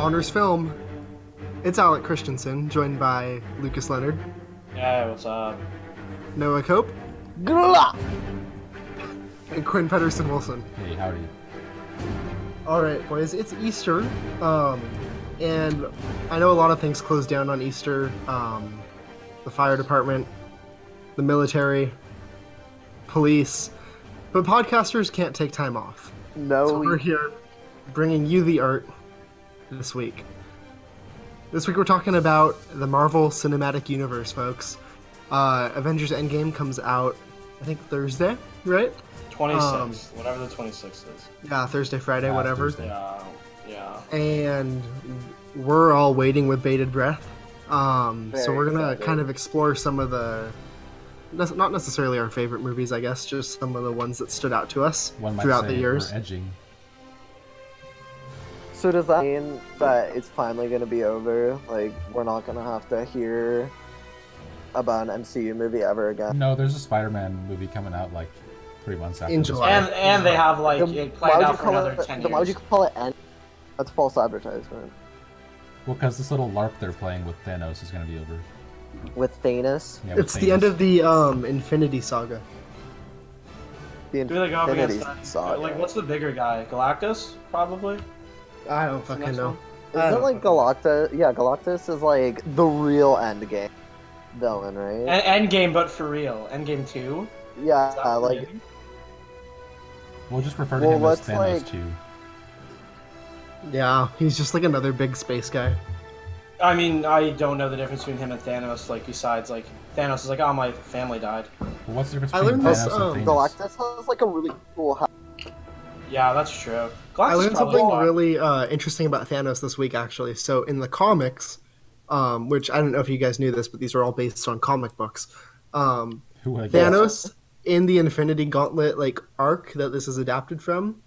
Honors Film. It's Alec Christensen, joined by Lucas Leonard, Hey, what's up? Noah Cope, Glah! and Quinn Pedersen-Wilson. Hey, howdy. Alright, boys, it's Easter, and I know a lot of things close down on Easter. The fire department, the military, police, but podcasters can't take time off. No, So we're here bringing you the art this week. This week we're talking about the Marvel Cinematic Universe, folks. Avengers Endgame comes out, I think, Thursday, right? 26th, whatever the 26th is. Yeah, Thursday, Friday, whatever. Thursday. Yeah. And we're all waiting with bated breath. So Very we're gonna excited. kind of explore some of the, not necessarily our favorite movies, I guess, just some of the ones that stood out to us One might throughout say the years. we're edging. So does that mean that it's finally going to be over? Like, we're not going to have to hear about an MCU movie ever again? No, there's a Spider-Man movie coming out like 3 months after In this. July. And they have like Then it why planned would out you for call another it? 10 Then why would you years. call it end? That's false advertisement. Well, because this little LARP they're playing with Thanos is going to be over. With Thanos, Yeah, with It's the end Thanos. of the Infinity Saga. the Who do they go up Infinity against that? Saga. Like, what's the bigger guy? Galactus, probably. I don't fucking Next know. one? I Isn't don't like Galactus? Yeah, Galactus is like the real Endgame villain, right? Endgame, but for real. Endgame 2. Yeah, Is that like maybe? We'll just refer to Well, him as let's, Thanos like- too. Yeah, he's just like another big space guy. I mean, I don't know the difference between him and Thanos. Like, besides, like, Thanos is like, oh, my family died. Well, what's the difference I between learned Thanos this, and Thanos? Galactus has like a really cool hat. Yeah, that's true. Galactus I learned probably something fun. really interesting about Thanos this week, actually. So in the comics, which I don't know if you guys knew this, but these are all based on comic books. Who would I guess? Thanos in the Infinity Gauntlet like arc that this is adapted from,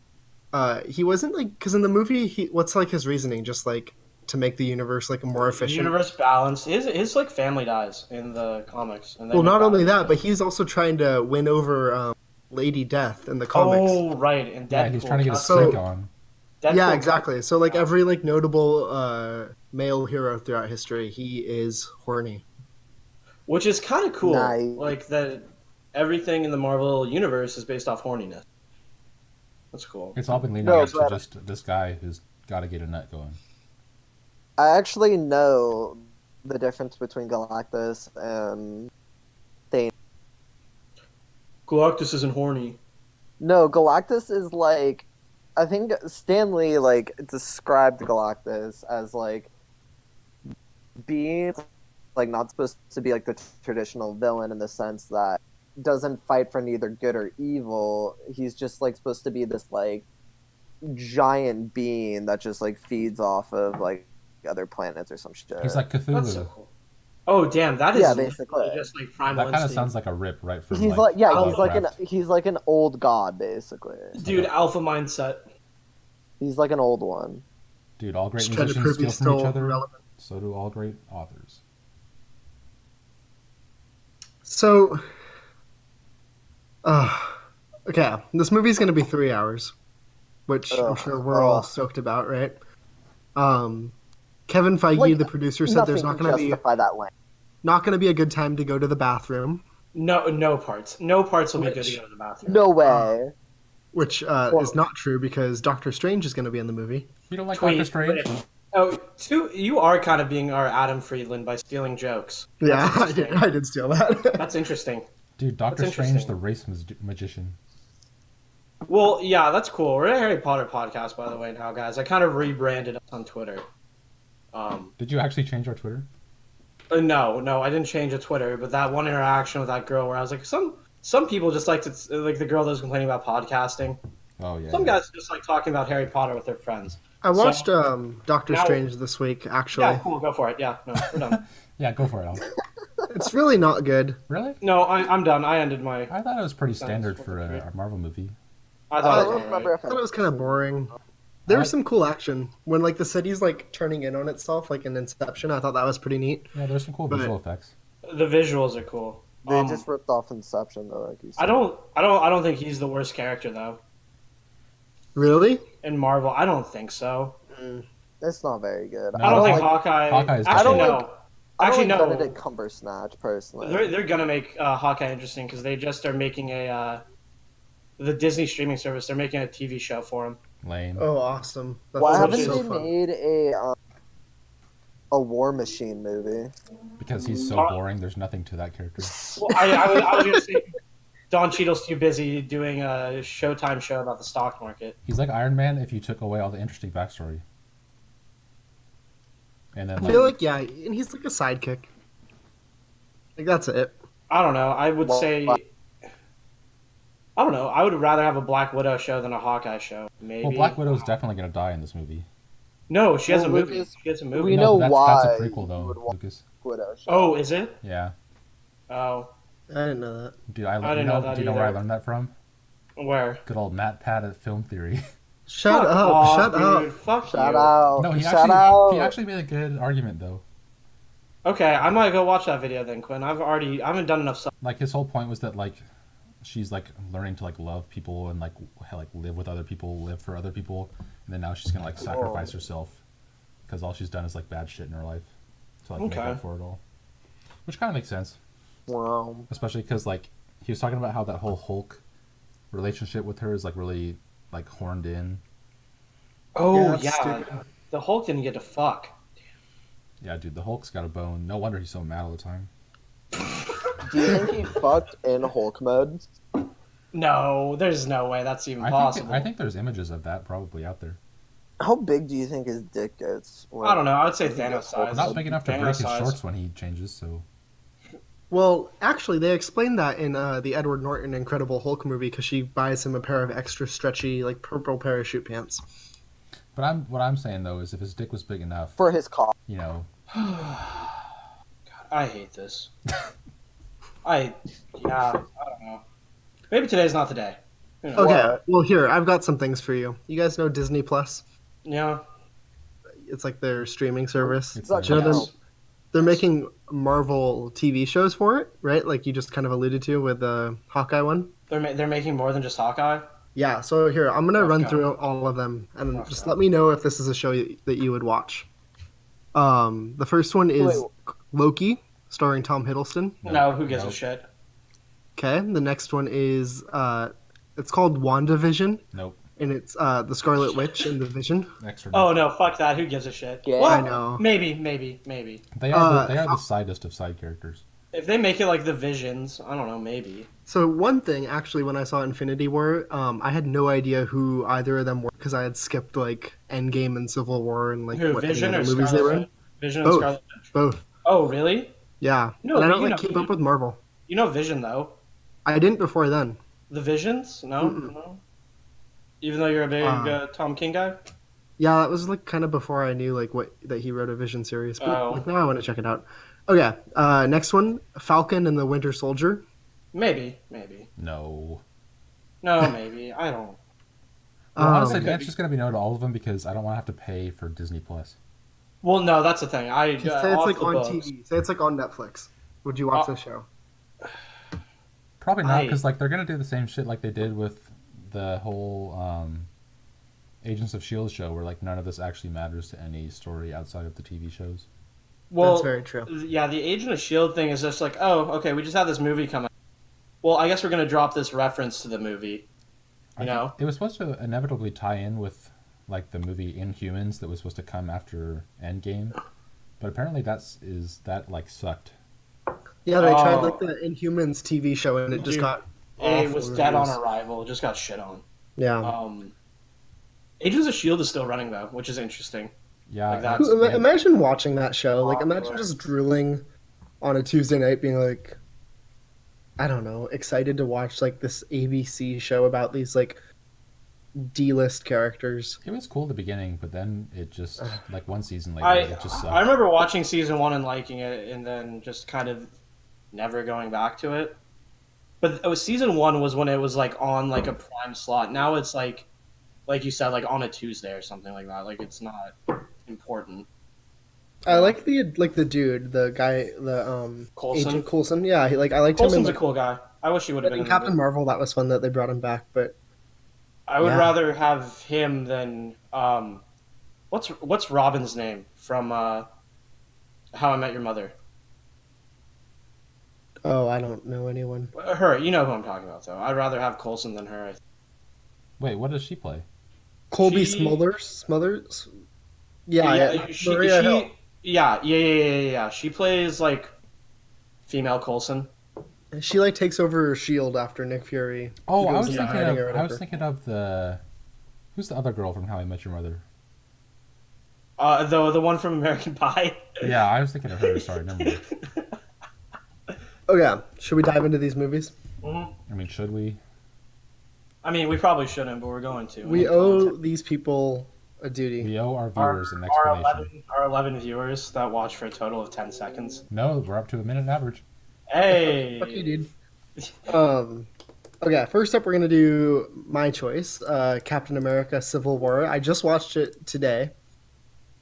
he wasn't like, because in the movie, what's like his reasoning? Just like to make the universe like more The efficient. universe balance. His like family dies in the comics. And they Well, make not only balance. that, but he's also trying to win over Lady Death in the comics. Oh, right, and Deadpool. Yeah, he's trying to get a So- stick on. Deadpool- Yeah, exactly. So like every like notable male hero throughout history, he is horny. Which is kind of cool. Nice. Like that, everything in the Marvel universe is based off horniness. That's cool. It's all been leading No, up to but- just this guy who's got to get a nut going. I actually know the difference between Galactus and Thanos. Galactus isn't horny. No, Galactus is like, I think Stanley like described Galactus as like being like not supposed to be like the traditional villain in the sense that doesn't fight for neither good or evil. He's just like supposed to be this like giant being that just like feeds off of like other planets or some shit. He's like That's Cthulhu. so cool. Oh damn, that is Yeah, literally basically. just like primal That kind of instinct. sounds like a rip right from he's like yeah, he's like Lovecraft. he's like an old god basically. Dude, alpha mindset. He's like an old one. Dude, all great Just trying to musicians prove steal he's from each still other. relevant. So do all great authors. So, okay, this movie's going to be 3 hours, which I'm Ugh, sure we're all ugh. stoked about, right? Kevin Feige, Like, the producer, said there's not Nothing can going to be justify that length. a good time to go to the bathroom, No parts. No parts will be good to Which- go to the bathroom. No way. which is not true because Doctor Strange is going to be in the movie. You don't like Tweet, Doctor Strange? but- Oh, you are kind of being our Adam Friedland by stealing jokes. Yeah, That's interesting. I did steal that. That's interesting. Dude, Doctor That's Strange, interesting. the race magician. Well, yeah, that's cool. We're a Harry Potter podcast, by the way, now, guys. I kind of rebranded us on Twitter. Did you actually change our Twitter? No, I didn't change a Twitter, but that one interaction with that girl where I was like, some people just like to, like the girl that was complaining about podcasting. Oh yeah. Some yeah. guys just like talking about Harry Potter with their friends. I watched Doctor Now- Strange this week, actually. Yeah, cool, go for it. Yeah, no, we're done. Yeah, go for it, Al. It's really not good. Really? No, I'm done. I ended my. I thought it was pretty Sounds standard fucking for great. a Marvel movie. I I thought don't it was remember alright. if I thought it was kind of boring. There was some cool action when like the city's like turning in on itself, like in Inception. I thought that was pretty neat. Yeah, there's some cool But- visual effects. The visuals are cool. They just ripped off Inception though, like you said. I don't think he's the worst character though Really? in Marvel. I don't think so. It's not very good. No. I don't think like, Hawkeye. Hawkeye is Actually, good. no. I don't Actually, like no. Benedict Cumberbatch personally. They're gonna make Hawkeye interesting because they just are making the Disney streaming service. They're making a TV show for him. Lame. Oh, awesome! That Why sounds haven't so they fun. made a War Machine movie? Because he's so boring, there's nothing to that character. Well, I was gonna say Don Cheadle's too busy doing a Showtime show about the stock market. He's like Iron Man if you took away all the interesting backstory. And then I feel like yeah, and he's like a sidekick. Like that's it. I don't know. I would Well, say. I don't know. I would rather have a Black Widow show than a Hawkeye show. Maybe. well, Black Widow's definitely gonna die in this movie. No, she has Well, a movie. Lucas, She has a movie. we No, know that's why a prequel you though, would want- Lucas. Widow show. Oh, is it? Yeah. Oh, I didn't know that. Dude, I didn't know that do you know where I either. learned that from? where? Good old Matt Pat at Film Theory. Shut Fuck up! off, Shut up! dude. Fuck Shout you. out! No, Shout out! he actually made a good argument though. Okay, I might go watch that video then, Quinn. I haven't done enough stuff. Like his whole point was that like she's like learning to like love people and like live with other people, live for other people, and then now she's gonna like sacrifice herself because all she's done is like bad shit in her life to like make Okay. up for it all, which kind of makes sense, Wow. especially because like he was talking about how that whole Hulk relationship with her is like really like horned in. Oh that's yeah, stupid. the Hulk didn't get to fuck. Yeah, dude, the Hulk's got a bone. No wonder he's so mad all the time. Do you think he fucked in Hulk mode? No, there's no way that's even possible. I think there's images of that probably out there. How big do you think his dick gets? I don't know. I would say Thanos size. Not big enough to Thanos break his size. shorts when he changes. So Well, actually, they explained that in the Edward Norton Incredible Hulk movie because she buys him a pair of extra stretchy, like purple parachute pants. but what I'm saying though is if his dick was big enough, For his cock. you know, I hate this. I don't know. Maybe today's not the day. Who knows? Okay, What? well here I've got some things for you. You guys know Disney Plus? Yeah. It's like their streaming service. It's Like, Do you know no. they're making Marvel TV shows for it, right? Like you just kind of alluded to with the Hawkeye one. They're making more than just Hawkeye. Yeah, so here I'm gonna Let's run go. through all of them and Let's just go. let me know if this is a show that you would watch. The first one is Wait. Loki, starring Tom Hiddleston. No, who gives Nope. a shit? Okay, the next one is it's called WandaVision, Nope. and it's the Scarlet Witch and the Vision. Extra. Oh no, fuck that. Who gives a shit? Yeah. Well, I know. Maybe. They are Uh, the sidest of side characters. If they make it like the Visions, I don't know. Maybe. So one thing, actually, when I saw Infinity War, I had no idea who either of them were because I had skipped like Endgame and Civil War and like Who? what Vision any or other movies they were Scarlet in. Witch? Vision and Both. Scarlet Witch. Both. Oh really? Yeah. No, and I but don't you like know- keep up with Marvel. You know Vision though. I didn't before then. The Visions? No, Mm-mm. no. Even though you're a big Tom King guy. Yeah, that was like kind of before I knew like what that he wrote a Vision series. But Oh. like, now I want to check it out. Okay, next one, Falcon and the Winter Soldier. Maybe. No. No, maybe. I don't. Well, honestly, could the be. answer's gonna be no to all of them because I don't want to have to pay for Disney Plus. Well, no, that's the thing. Say it's off like the on books. TV. Say it's like on Netflix. Would you watch this show? Probably not I- because like they're gonna do the same shit like they did with the whole Agents of Shield show, where like none of this actually matters to any story outside of the TV shows. Well, That's very true. yeah, the Agent of Shield thing is just like, oh, okay, we just had this movie come out. Well, I guess we're gonna drop this reference to the movie. You know? It was supposed to inevitably tie in with like the movie Inhumans that was supposed to come after Endgame, but apparently that sucked. Yeah, they tried Oh. like the Inhumans TV show and it just Dude, got. It awful was dead on reviews. arrival. It just got shit on. Yeah. Agents of Shield is still running though, which is interesting. Yeah, Like that's- Imagine watching that show. Like, Popular. imagine just drooling on a Tuesday night, being like, I don't know, excited to watch like this ABC show about these like D-list characters. it was cool at the beginning, but then it just like one season later, I it just sucked. I remember watching season 1 and liking it, and then just kind of never going back to it. But it was season 1 was when it was like on like a prime slot. Now it's like you said, like on a Tuesday or something like that. Like it's not important. I like the dude, the guy, the Coulson? Agent Coulson. Yeah, I liked him in, Colson's like, a cool guy. I wish he would have been in in Captain the movie. Marvel. That was fun that they brought him back, but I would Yeah. rather have him than What's Robin's name from How I Met Your Mother? Oh, I don't know anyone. Her, you know who I'm talking about, though. I'd rather have Coulson than her. Wait, what does she play? Colby She, Smothers. Yeah, yeah. yeah, Maria Hill. yeah. She plays like female Coulson. She like takes over Shield after Nick Fury Oh, goes into hiding or I was whatever. thinking of the who's the other girl from How I Met Your Mother? The one from American Pie. Yeah, I was thinking of her. Sorry, never mind. Oh yeah, should we dive into these movies? Mhm. I mean, should we? I mean, we probably shouldn't, but we're going to. We need owe content. these people a duty. We owe our Our, viewers an our explanation. 11 viewers that watch for a total of 10 seconds. No, we're up to a minute average. Hey! Fuck you, dude. Okay, first up, we're gonna do my choice, Captain America: Civil War. I just watched it today,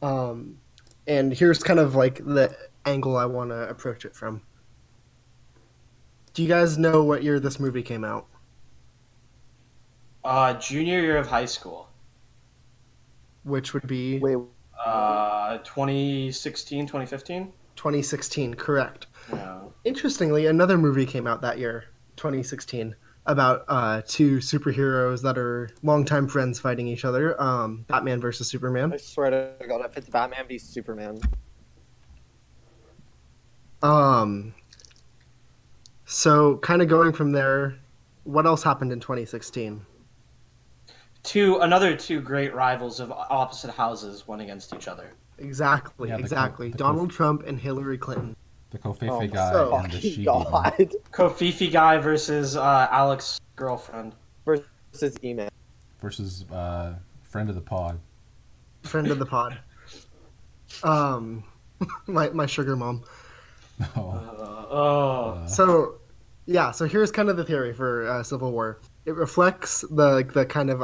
and here's kind of like the angle I want to approach it from. Do you guys know what year this movie came out? Junior year of high school. Which would be Wait, 2016, 2015? 2016, correct. Yeah. Interestingly, another movie came out that year, 2016, about two superheroes that are longtime friends fighting each other. Batman versus Superman. I swear to God, if it's Batman v Superman. So kind of going from there, what else happened in 2016? Another two great rivals of opposite houses went against each other. Exactly, Yeah, exactly. Donald Trump and Hillary Clinton. The Kofefe Oh my guy so and the fucking she God. Kofifi guy versus Alex's girlfriend. Versus E-Man. versus friend of the pod. Friend of the pod. My sugar mom. Oh, So, yeah. So here's kind of the theory for Civil War. It reflects the kind of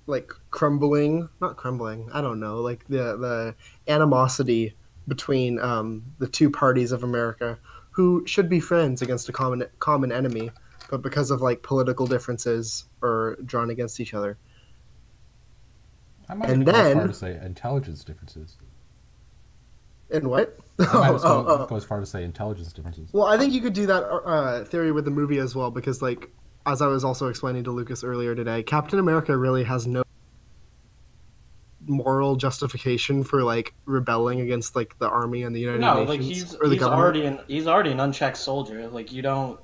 like crumbling, not crumbling. I don't know, like the animosity between the two parties of America, who should be friends against a common enemy, but because of like political differences are drawn against each other. I might And even go as far then- to say intelligence differences. And what? I might just Oh, oh. go as far to say intelligence differences. Well, I think you could do that theory with the movie as well, because, like, as I was also explaining to Lucas earlier today, Captain America really has no moral justification for like rebelling against like the army and the United No, Nations like he's or the he's government. already an unchecked soldier. Like you know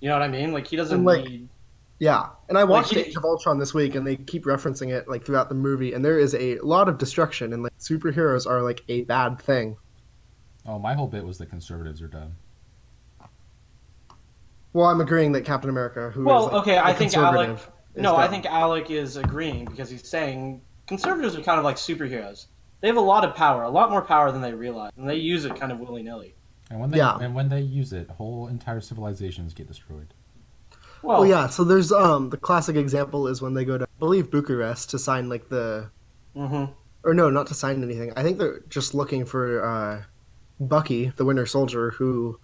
what I mean? Like he doesn't And, like, need. Yeah, and I watched he- Age of Ultron this week, and they keep referencing it like throughout the movie, and there is a lot of destruction, and like superheroes are like a bad thing. Oh, my whole bit was that conservatives are dumb. Well, I'm agreeing that Captain America, who is Well, like, okay, a I think Alec. conservative, is No, I dumb. think Alec is agreeing because he's saying conservatives are kind of like superheroes. They have a lot of power, a lot more power than they realize, and they use it kind of willy nilly. And when they use it, whole entire civilizations get destroyed. Well, Well, yeah. So there's the classic example is when they go to, I believe, Bucharest to sign like the, Mm-hmm. or no, not to sign anything. I think they're just looking for Bucky, the Winter Soldier, who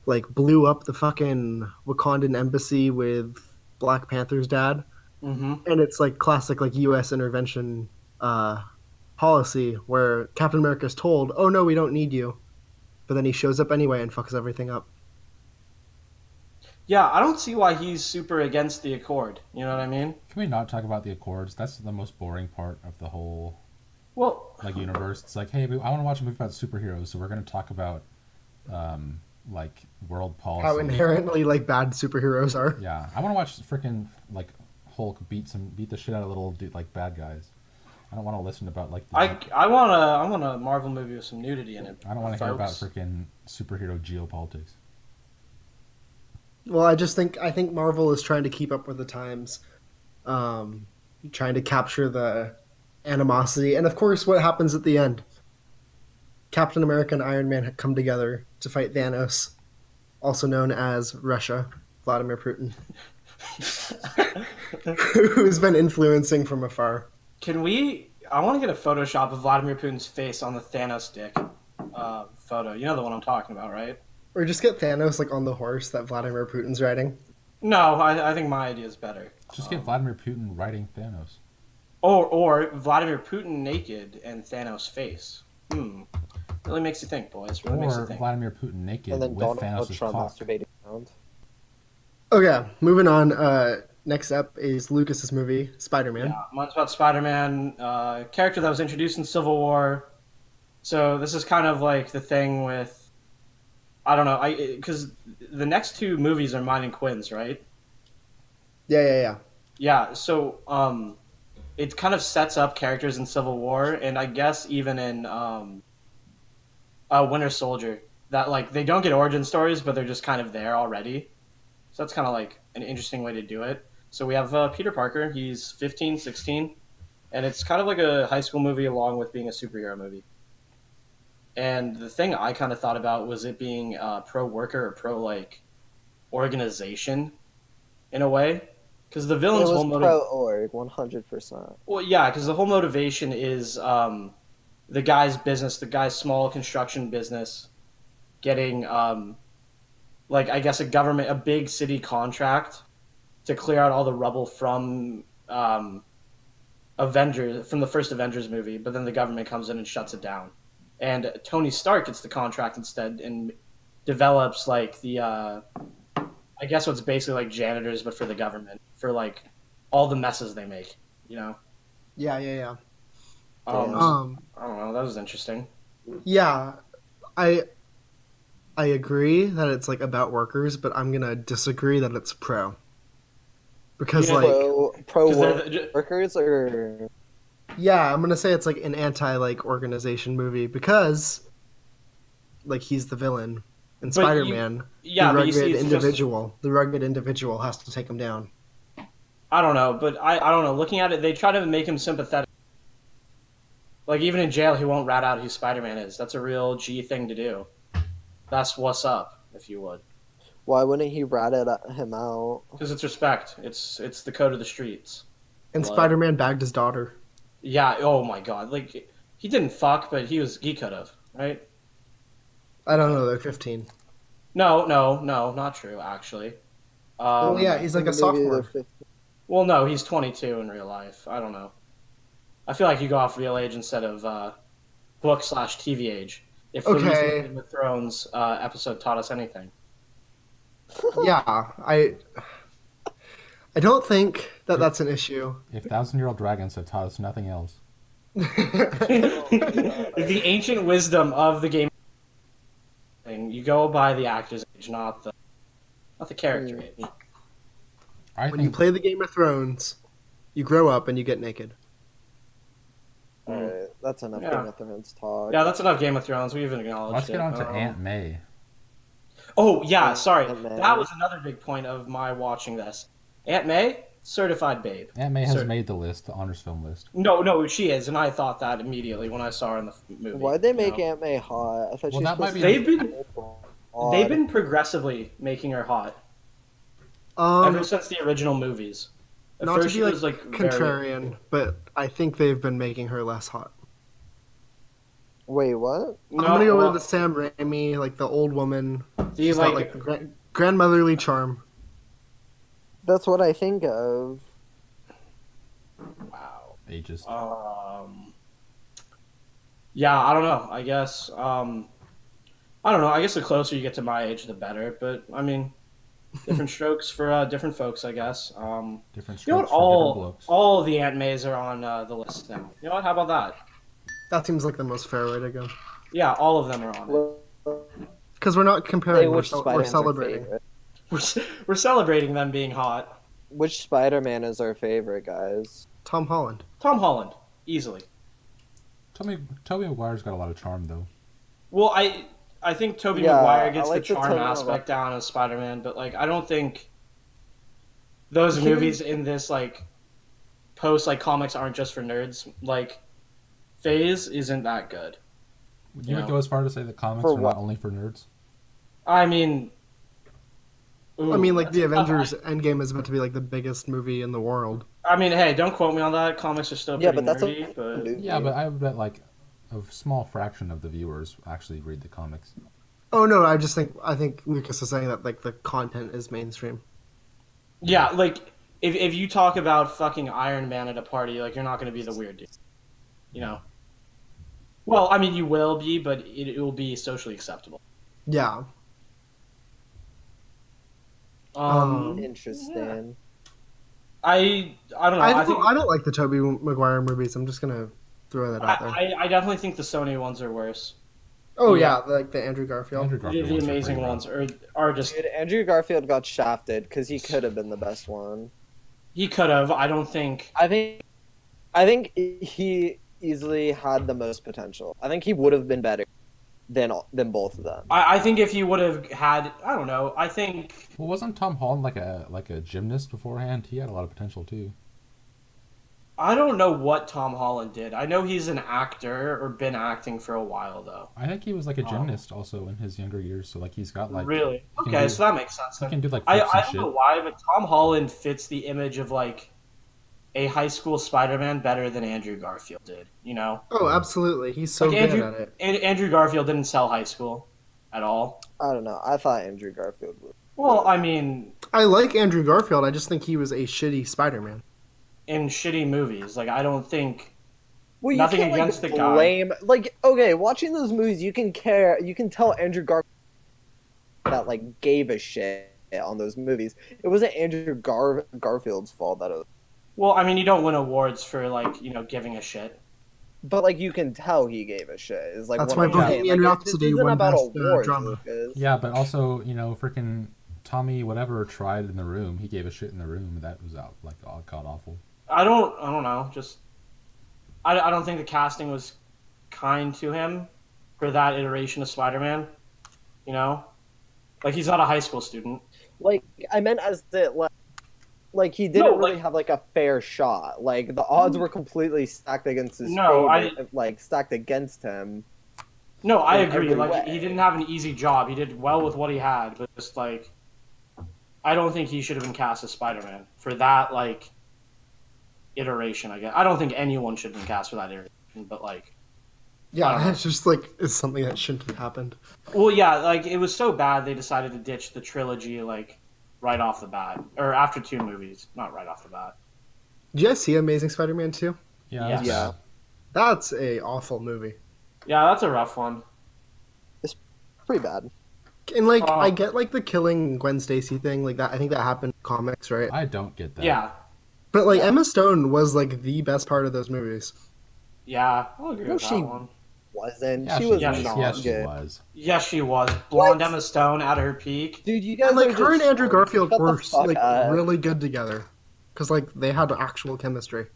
like blew up the fucking Wakandan embassy with Black Panther's dad, Mm-hmm. and it's like classic like U.S. intervention policy where Captain America is told, "Oh no, we don't need you," but then he shows up anyway and fucks everything up. Yeah, I don't see why he's super against the Accord. You know what I mean? Can we not talk about the Accords? That's the most boring part of the whole Well, like universe. It's like, hey, I want to watch a movie about superheroes, so we're going to talk about like world policy. How inherently like bad superheroes are. Yeah, I want to watch freaking like Hulk beat the shit out of little like bad guys. I don't want to listen about like I want a Marvel movie with some nudity in it. I don't want to hear about folks. freaking superhero geopolitics. Well, I think Marvel is trying to keep up with the times, trying to capture the animosity, and of course, what happens at the end? Captain America and Iron Man come together to fight Thanos, also known as Russia, Vladimir Putin, who's been influencing from afar. Can we? I want to get a Photoshop of Vladimir Putin's face on the Thanos dick photo. You know the one I'm talking about, right? Or just get Thanos like on the horse that Vladimir Putin's riding. No, I think my idea is better. Just get Vladimir Putin writing Thanos. Or Vladimir Putin naked and Thanos face. Really makes you think, boys. Really makes you Or think. Vladimir Putin naked And then with Donald Thanos' Trump cock. masturbating around. Okay, moving on. Next up is Lucas's movie Spider-Man. Yeah, mine's about Spider-Man, character that was introduced in Civil War. So this is kind of like the thing with, I don't know, because the next two movies are mine and Quinn's, right? Yeah. Yeah. So it kind of sets up characters in Civil War, and I guess even in Winter Soldier, that like they don't get origin stories, but they're just kind of there already. So that's kind of like an interesting way to do it. So we have Peter Parker. He's 15, 16, and it's kind of like a high school movie along with being a superhero movie. And the thing I kind of thought about was it being pro worker or pro like organization in a way, because the It villain's was whole pro-org, 100%. well, yeah, because the whole motivation is the guy's business, the guy's small construction business, getting like I guess a big city contract to clear out all the rubble from Avengers from the first Avengers movie, but then the government comes in and shuts it down. And Tony Stark gets the contract instead and develops like the I guess what's basically like janitors but for the government for like all the messes they make, you know. Yeah. I don't know. That was interesting. Yeah, I agree that it's like about workers, but I'm gonna disagree that it's pro. Because Yeah, like Pro 'Cause they're- workers or yeah, I'm gonna say it's like an anti like organization movie because like he's the villain in But Spider-Man. yeah, the but you see, rugged it's individual, the rugged individual has to take him down. I don't know, but I don't know. Looking at it, they try to make him sympathetic. Like even in jail, he won't rat out who Spider-Man is. That's a real G thing to do. That's what's up, if you would, why wouldn't he rat him out? because it's respect. It's the code of the streets. And Blood. Spider-Man bagged his daughter. Yeah. Oh my God. Like he didn't fuck, but he could have, right? I don't know, they're 15. No, not true. Actually. Well, yeah, he's like In a the movie, they're sophomore. 15. Well, no, he's 22 in real life. I don't know. I feel like you go off real age instead of book/TV age. If the Okay. recent Game of Thrones episode taught us anything. Yeah, I don't think that that's an issue. If thousand-year-old dragons have taught us nothing else. The ancient wisdom of the game. You go by the actor's age, not the character age. I When you think play the Game of Thrones, you grow up and you get naked. Alright, that's enough Yeah. Game of Thrones talk. Yeah, that's enough Game of Thrones. We've acknowledged let's it. get on to Aunt May. Oh yeah, Aunt sorry. May. That was another big point of my watching this. Aunt May, certified babe. Aunt May has Sir. made the list, the honors film list. No, she is, and I thought that immediately when I saw her in the movie. Why'd they make you know? Aunt May hot? I thought Well, she was that might supposed be- to They've be been odd. they've been progressively making her hot ever since the original movies. At not to first be she like was like very, contrarian, but I think they've been making her less hot. Wait, what? no, I'm gonna go well, with the Sam Raimi, like the old woman. the She's got like the grandmotherly charm. That's what I think of. wow. Ages. Yeah, I don't know. I guess I don't know. I guess the closer you get to my age, the better. But I mean, different strokes for different folks, I guess. Different You know what? strokes for different blokes. All the Aunt Mays are on the list now. You know what? How about that? That seems like the most fair way to go. Yeah, all of them are on it. Well, Because we're not say comparing, we're, which we're Spider-Man's our celebrating. favorite. We're celebrating them being hot. Which Spider-Man is our favorite, guys? Tom Holland. Tom Holland, easily. Toby Maguire's got a lot of charm, though. Well, I think Tobey Yeah, Maguire I gets like the the charm tone of aspect down as Spider-Man, but like I don't think those movies in this like post like comics aren't just for nerds like phase isn't that good. Would you Yeah. go as far to say that comics For are what? not only for nerds? I mean, I mean, like that's the a tough- Avengers Endgame is about to be like the biggest movie in the world. I mean, hey, don't quote me on that. Comics are still Yeah, pretty but that's nerdy, a but movie. Yeah, but I bet like a small fraction of the viewers actually read the comics. Oh no, I think Lucas is saying that like the content is mainstream. yeah, like if you talk about fucking Iron Man at a party, like you're not going to be the weird dude, you know. Well, I mean, you will be, but it will be socially acceptable. Yeah. Um, Interesting. I don't know. I think I don't like the Tobey Maguire movies. I'm just gonna throw that out there. I definitely think the Sony ones are worse. Oh yeah. yeah, like the Andrew Garfield. Andrew The, Garfield the ones are amazing pretty ones rough. are just Dude, Andrew Garfield got shafted because he could have been the best one. he could have. I don't think. I think he easily had the most potential. I think he would have been better than both of them. I think if he would have had, I don't know. I think Well, wasn't Tom Holland like a gymnast beforehand? He had a lot of potential too. I don't know what Tom Holland did. I know he's an actor or been acting for a while though. I think he was like a gymnast also in his younger years. So like he's got like Really? he can Okay, do- so that makes sense. he Then. can do like I flips and don't shit. know why, but Tom Holland fits the image of like a high school Spider-Man better than Andrew Garfield did. You know, Oh, absolutely. He's so like good at it. Andrew Garfield didn't sell high school at all. I don't know. I thought Andrew Garfield would. Well, I mean, I like Andrew Garfield. I just think he was a shitty Spider-Man. in shitty movies, like I don't think. Well, you Nothing can't, against like, the guy. blame. Like, okay, watching those movies, you can tell Andrew Garfield that like gave a shit on those movies. It wasn't Andrew Garfield's fault that it was, Well, I mean, you don't win awards for like giving a shit. but like you can tell he gave a shit. Is like That's what why I'm saying. Bohemian Like, this Rhapsody isn't won about Best, awards, drama. Lucas. Yeah, but also freaking Tommy whatever tried in the room. He gave a shit in the room. That was out like god awful. I don't know. Just I don't think the casting was kind to him for that iteration of Spider-Man. You know, like he's not a high school student. Like I meant as that like he didn't No, really like- have like a fair shot. Like the odds were completely stacked against his No, favor, like stacked against him. No, I In agree. every Like way. he didn't have an easy job. He did well with what he had, but just like I don't think he should have been cast as Spider-Man for that like iteration. I guess I don't think anyone should have been cast for that iteration. But like, I don't Yeah, know. it's just like it's something that shouldn't have happened. well, yeah, like it was so bad they decided to ditch the trilogy like right off the bat or after 2 movies, not right off the bat. Did you guys see Amazing Spider-Man 2? Yeah, Yes. that's Yeah. bad. That's a awful movie. Yeah, that's a rough one. Pretty bad. And like Oh. I get like the killing Gwen Stacy thing, like that I think that happened in comics, right? I don't get that. Yeah, But like Emma Stone was like the best part of those movies. yeah, I'll agree No, with she- that one. Wasn't Yeah, she was yeah, not yes, she good. was. Yes, she was blonde What? Emma Stone at her peak. Dude, you guys And like are her and just- Andrew Garfield shut the were fuck like up. really good together. Cause like they had actual chemistry.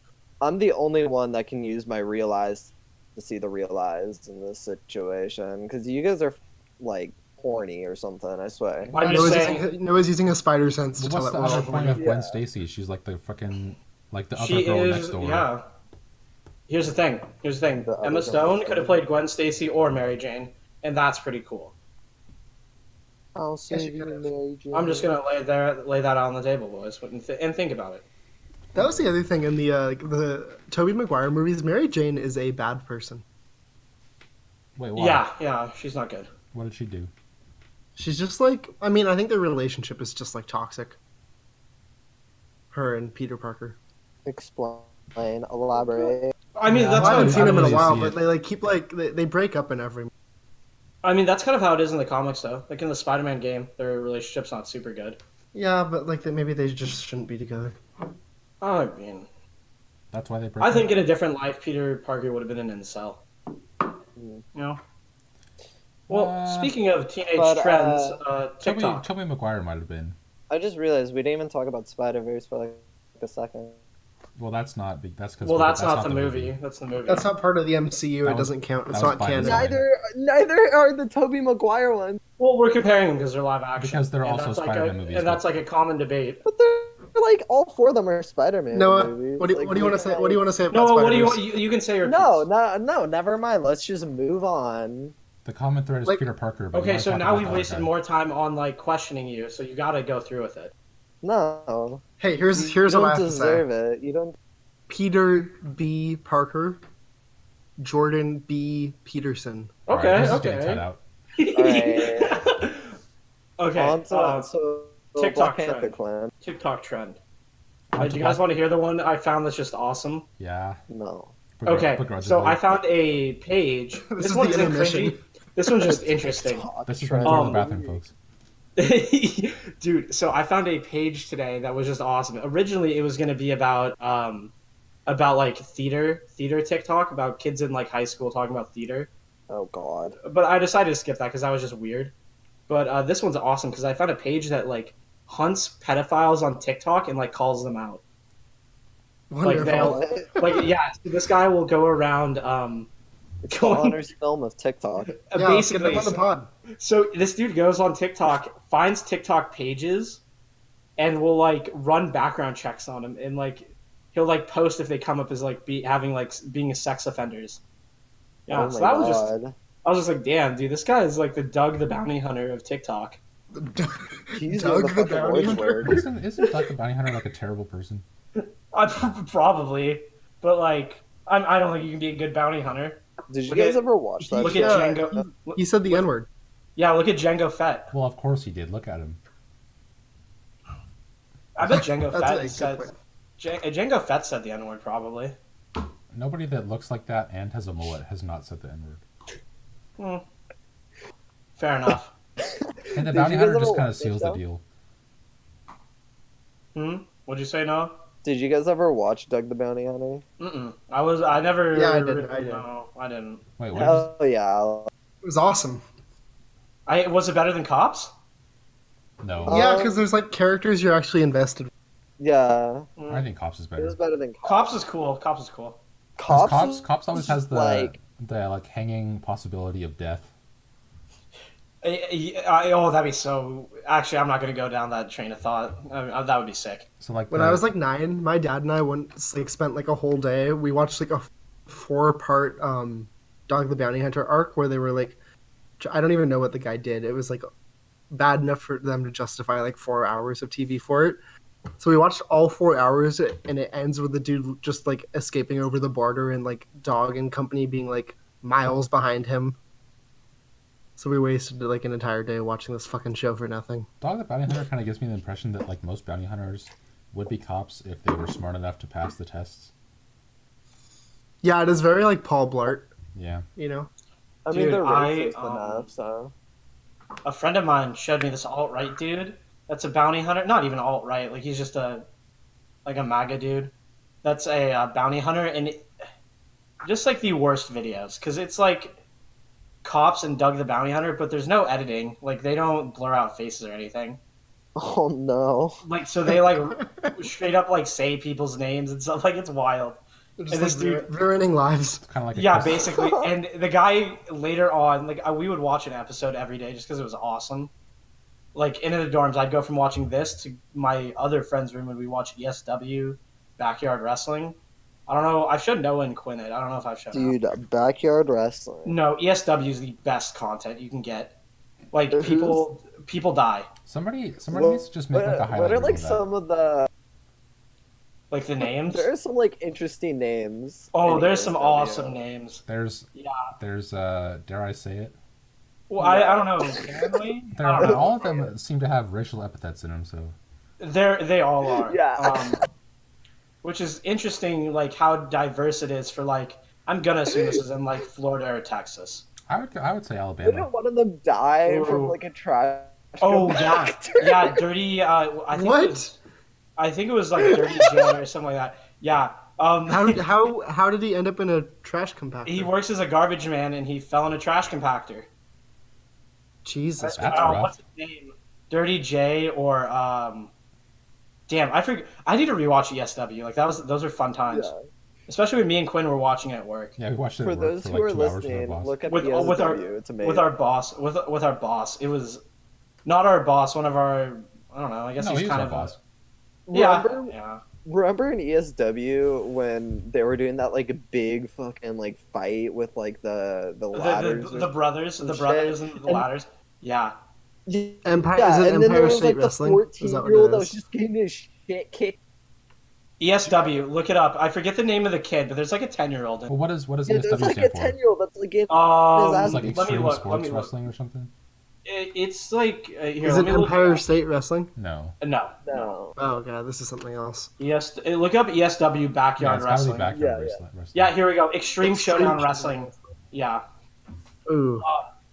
I'm the only one that can use my real eyes to see the real eyes in this situation because you guys are like horny or something. I swear. I'm just saying, Noah's using a spider sense Well, to tell what's it the well. other point of Gwen Yeah. Stacy? She's like the fucking like the other she girl is. next door. Yeah. Here's the thing. The other Emma girl Stone next could have door. played Gwen Stacy or Mary Jane, and that's pretty cool. I'll Yes, save you you, could've. Mary Jane. I'm just gonna lay that on the table, boys, and think about it. That was the other thing in the Tobey Maguire movies. Mary Jane is a bad person. Wait, why? Yeah, she's not good. What did she do? She's just like I mean I think their relationship is just like toxic. Her and Peter Parker. Explain, elaborate. I mean, Yeah, that's I how haven't it's, seen them in a really while, see but it. they like keep like they break up in every. I mean, that's kind of how it is in the comics, though. Like in the Spider-Man game, their relationship's not super good. Yeah, but like maybe they just shouldn't be together. I mean, That's why they break I up? think in a different life, Peter Parker would have been an incel. You know. Well, speaking of teenage but, trends, Toby, TikTok. Toby Maguire might have been. I just realized we didn't even talk about Spider-Verse for like a second. Well, that's not. That's because. Well, that's not the movie. That's the movie. That's not part of the MCU. That It was- doesn't count. It's that was not by canon. design. Neither are the Tobey Maguire ones. Well, we're comparing them because they're live action. Because they're And also that's like Spider-Man a, movies, and but- that's like a common debate. But they're like all 4 of them are Spider-Man Noah, movies. what do Like, you want to say? What do you want to say about No, what do Spider-Verse? you can say your No, piece. no, never mind. Let's just move on. The common thread is Like- Peter Parker. But Okay, you so wanna now talk we've about the wasted other guy. more time on like questioning you, so you got to go through with it. No, Hey, here's you what I don't have to say. deserve it. You don't. Peter B. Parker, Jordan B. Peterson. All right, Okay, this is getting okay. cut out. Okay. On to, so TikTok Black Panther trend. Clan. TikTok trend. Do you guys want to hear the one I found that's just awesome? Yeah. No. Okay, so Begrudgingly. I found a page. This This is one the isn't intermission. cringy. This one's just interesting. This is when you go to the Um, bathroom, folks. Dude, so I found a page today that was just awesome. Originally, it was going to be about like theater TikTok, about kids in like high school talking about theater. Oh God. But I decided to skip that because that was just weird. But this one's awesome because I found a page that like hunts pedophiles on TikTok and like calls them out. Like Wonderful. like yeah, so this guy will go around It's the honors film of TikTok. Yeah, let's get basically. them on the pod. So this dude goes on TikTok, finds TikTok pages, and will like run background checks on them, and like he'll like post if they come up as like being sex offenders. Yeah, Oh so my that was God. I was just like, damn, dude, this guy is like the Doug the Bounty Hunter of TikTok. He's Doug the the fucking Bounty worst Hunter? word. Isn't Doug the Bounty Hunter like a terrible person? Probably, but like I don't think you can be a good bounty hunter. Did you Look guys at- ever watch that? Look shit? at Django. He said the N-word. Yeah, look at Django Fett. Well, of course he did. Look at him. I bet Django That's a Fett good said point. Django Fett said the N word probably. Nobody that looks like that and has a mullet has not said the N-word. Fair enough. And the Did Bounty you guys Hunter ever just kind watch of this seals the show? deal. What'd you say, Noah? Did you guys ever watch Doug the Bounty Hunter? I never. Yeah, I did. No, I didn't. Wait, what? Did you, Hell yeah. It was awesome. Was it better than Cops? no, Yeah, because there's like characters you're actually invested in. Yeah. I think Cops is It better. was better than Cops. Cops is cool. Cops is cool. 'Cause Cops, Cops always has the like like hanging possibility of death. That'd be so. Actually, I'm not gonna go down that train of thought. That would be sick. So like When I was like 9, my dad and I once like spent like a whole day. We watched like a 4-part Dog the Bounty Hunter arc where they were like, I don't even know what the guy did. It was like bad enough for them to justify like 4 hours of TV for it. So we watched all 4 hours, and it ends with the dude just like escaping over the border and like Dog and company being like miles behind him. So we wasted like an entire day watching this fucking show for nothing. Dog the Bounty Hunter kind of gives me the impression that like most bounty hunters would be cops if they were smart enough to pass the tests. Yeah, it is very like Paul Blart, Yeah. you know? I mean, Dude, they're racist I, enough, so. A friend of mine showed me this alt-right dude. That's a bounty hunter. Not even alt-right. Like he's just a MAGA dude. That's a bounty hunter, and just like the worst videos because it's like Cops and Doug the Bounty Hunter, but there's no editing. Like they don't blur out faces or anything. Oh no. Like so they like straight up like say people's names and stuff. Like it's wild. Just And like this dude- ruining lives. It's kind of like a Yeah, Chris- basically. And the guy later on, like we would watch an episode every day just because it was awesome. Like in the dorms, I'd go from watching this to my other friend's room and we watch ESW, Backyard Wrestling. I don't know. I've showed Noah and Quinn it. I don't know if I've shown. Dude, backyard wrestling. No, ESW is the best content you can get. Like people die. Somebody needs to just make like a highlight What are reel like of that. some of the? Like the names. There are some like interesting names. Oh, in there's some ESW. awesome names. There's dare I say it? Well, I don't know. Can we? I don't know. All of them seem to have racial epithets in them. So They all are. Yeah. Which is interesting, like how diverse it is for like. I'm gonna assume this is in like Florida or Texas. I would say Alabama. Didn't one of them die Ooh. from like a trash? Oh yeah, compactor? yeah, dirty. I think What? It was, I think it was like Dirty J or something like that. Yeah. How did he end up in a trash compactor? He works as a garbage man and he fell in a trash compactor. Jesus. That's Oh, rough. what's his name? Dirty J or damn, I forget. I need to rewatch ESW. Like those are fun times, Yeah. especially when me and Quinn were watching it at work. Yeah, we watched it For at work those for who like are 2 hours with our listening, boss. look at With ESW. our- It's amazing. With our boss, with our boss, it was not our boss. One of our, I don't know. I guess No, he's he was kind our of boss. Yeah, Remember, yeah. remember in ESW when they were doing that like big fucking like fight with like the ladders? The brothers, and the shit. brothers and the ladders. Yeah. Empire, Yeah, is it and then there Empire was State like the Wrestling? Is that what 14-year-old it that was is? just getting his shit kicked. ESW, look it up. I forget the name of the kid, but there's like a 10-year-old. Well, what does Yeah, ESW there's like stand a for? 10-year-old that's like getting It's like Let me extreme look, sports let me look. wrestling or something. It's like here. Is Let it me look. Empire State Wrestling? No. No. No. Oh god, this is something else. Yes. Look up ESW Yeah, Backyard it's gotta be Wrestling. backyard Yeah. wrestling. Yeah, here we go. Extreme Extreme Showdown Showdown Wrestling. Yeah. Ooh.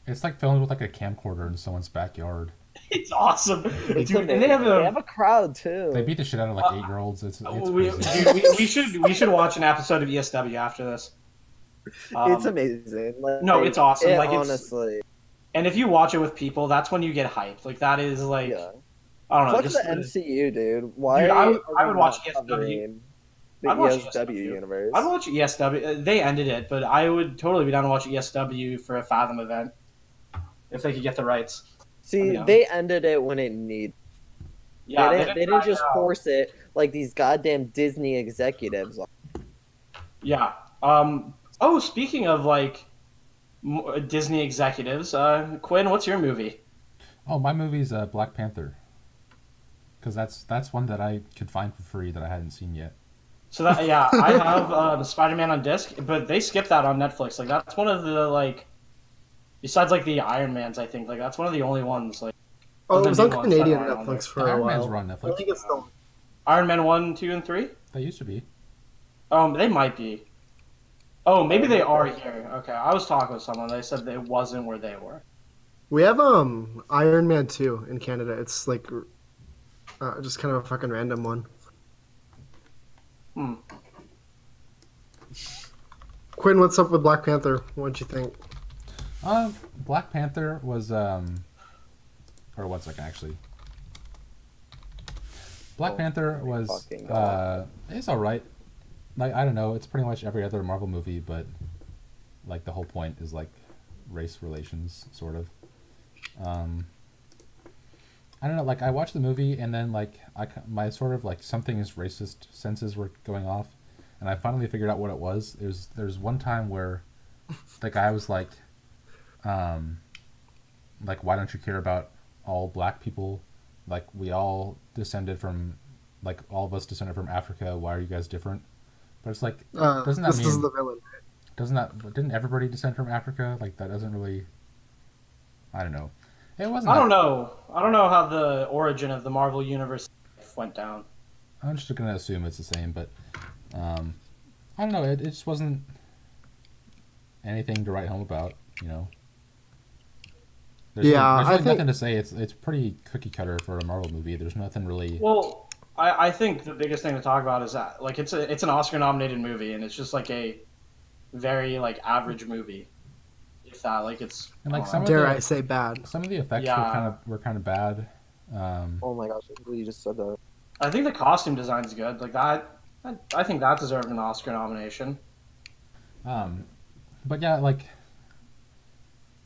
It's like filmed with like a camcorder in someone's backyard. It's awesome. It's Dude, and they have a crowd too. They beat the shit out of like 8-year-olds. It's we, crazy. dude, we should watch an episode of ESW after this. It's amazing. Like, No, it's awesome. Like, it's, honestly, and if you watch it with people, that's when you get hyped. Like that is like yeah. I don't know. Fuck Just the MCU, dude. Why? Dude, I would are we watch not ESW. covering the I'd watch ESW ESW. universe. I'd watch ESW. They ended it, but I would totally be down to watch ESW for a Fathom event if they could get the rights. See, Yeah. they ended it when it needed. Yeah, they didn't just force it like these goddamn Disney executives. Yeah. Oh, speaking of like Disney executives, Quinn, what's your movie? Oh, my movie's Black Panther. Because that's one that I could find for free that I hadn't seen yet. So that yeah, I have Spider-Man on disc, but they skipped that on Netflix. Like that's one of the like, besides like the Iron Mans, I think like that's one of the only ones like. Oh, the it was new on ones Canadian that aren't on Netflix for a Iron Man's while. were on I Netflix. think it's still. Iron Man 1, 2, and 3. They used to be. They might be. Oh, maybe they are here. Okay, I was talking with someone. They said it wasn't where they were. We have Iron Man 2 in Canada. It's like just kind of a fucking random one. Hmm. Quinn, what's up with Black Panther? What'd you think? Black Panther was or 1 second actually. Black Panther was fucking God. It's all right. Like I don't know, it's pretty much every other Marvel movie, but like the whole point is like race relations, sort of. I don't know. Like I watched the movie and then like my sort of like something is racist senses were going off, and I finally figured out what it was. There's one time where the guy was like why don't you care about all black people? Like we all descended from, like all of us descended from Africa. Why are you guys different? But it's like, doesn't that this mean? is the villain. Didn't everybody descend from Africa? Like that doesn't really. I don't know. It wasn't. I don't know. I don't know how the origin of the Marvel Universe went down. I'm just gonna assume it's the same, but I don't know. It just wasn't anything to write home about, you know. There's nothing to say. It's pretty cookie cutter for a Marvel movie. There's nothing really. Well, I think the biggest thing to talk about is that like it's an Oscar nominated movie and it's just like a very like average movie. If that like it's And like I say bad? some of the effects Yeah. were kind of bad. Oh my gosh, you just said that. I think the costume design's good. Like that, I think that deserved an Oscar nomination. But yeah, like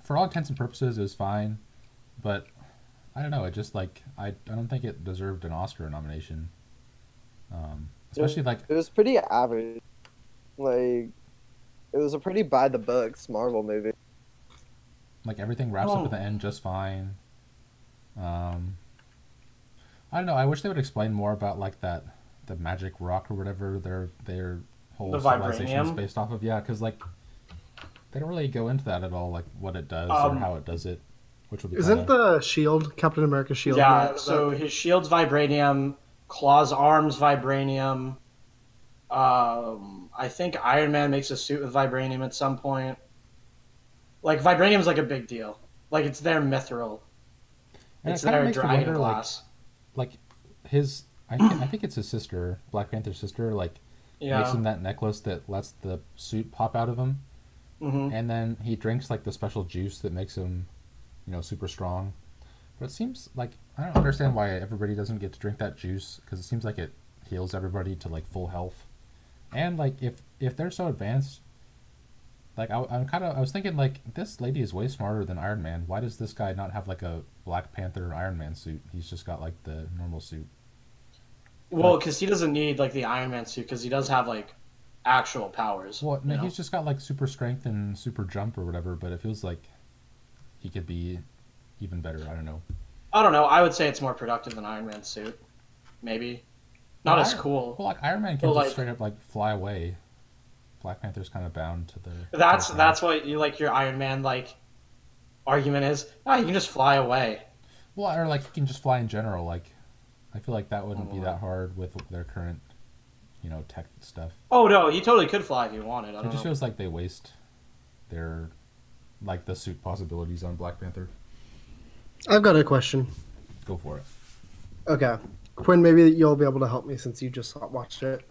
for all intents and purposes, it was fine. But I don't know. It just like I don't think it deserved an Oscar nomination. Especially like It was pretty average. Like, it was a pretty by the books Marvel movie. everything wraps up at the end just fine. I don't know. I wish they would explain more about like the magic rock or whatever their whole The civilization is vibranium? based off of. Yeah, because like they don't really go into that at all, like what it does or how it does it, which would be Isn't kinda... the shield Captain America's shield? made Yeah. out of So that? his shield's vibranium, Claw's arms vibranium. I think Iron Man makes a suit with vibranium at some point. Like vibranium's like a big deal. Like it's their mithril. And It's it kinda their makes me dragon wonder, glass. like his I think it's his sister, Black Panther's sister, like makes Yeah. him that necklace that lets the suit pop out of him, Hmm. and then he drinks like the special juice that makes him, super strong. But it seems like I don't understand why everybody doesn't get to drink that juice, because it seems like it heals everybody to like full health. And like if they're so advanced, like I was thinking like this lady is way smarter than Iron Man. Why does this guy not have like a Black Panther Iron Man suit? He's just got like the normal suit. Well, because he doesn't need like the Iron Man suit because he does have like actual powers. Well, you know? he's just got like super strength and super jump or whatever, but it feels like he could be even better. I don't know. I don't know. I would say it's more productive than Iron Man's suit. Maybe. Not as cool. Well, like Iron Man can Well, just like- straight up like fly away. Black Panther's kind of bound to the. That's what you like your Iron Man like argument is, you can just fly away. Well, or like you can just fly in general. Like, I feel like that wouldn't be that hard with their current, tech stuff. Oh no, he totally could fly if he wanted. I It don't just know. feels like they waste their, like, the suit possibilities on Black Panther. I've got a question. Go for it. Okay, Quinn, maybe you'll be able to help me since you just watched it.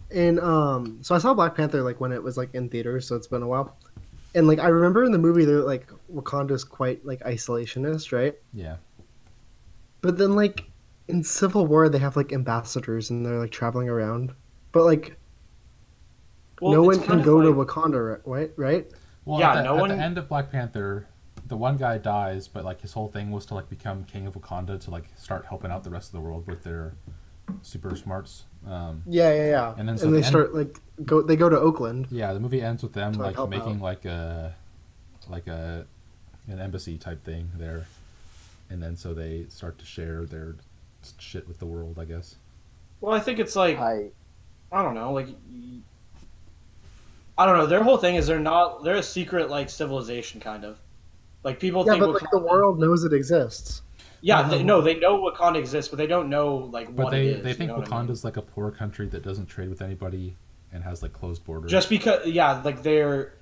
And so I saw Black Panther like when it was like in theaters, so it's been a while. And like I remember in the movie, they're like Wakanda's quite like isolationist, right? Yeah. But then like in Civil War, they have like ambassadors and they're like traveling around. But like Well, no it's one kind can of go to like- Wakanda, right? Right? Well, Yeah, at no the one- end of Black Panther, the one guy dies, but like his whole thing was to like become king of Wakanda to like start helping out the rest of the world with their super smarts. Yeah. And then so and they the end- start like they go to Oakland. Yeah, the movie ends with them To, like, like help making out. like an embassy type thing there, and then so they start to share their shit with the world, I guess. Well, I think it's like I I don't know, like I don't know. Their whole thing is they're a secret like civilization kind of. Like people Yeah, think but like the world knows it exists. Yeah, they know Wakanda exists, but they don't know like But what they it is. they think you know what I mean? Wakanda's like a poor country that doesn't trade with anybody and has like closed borders. Just because like they're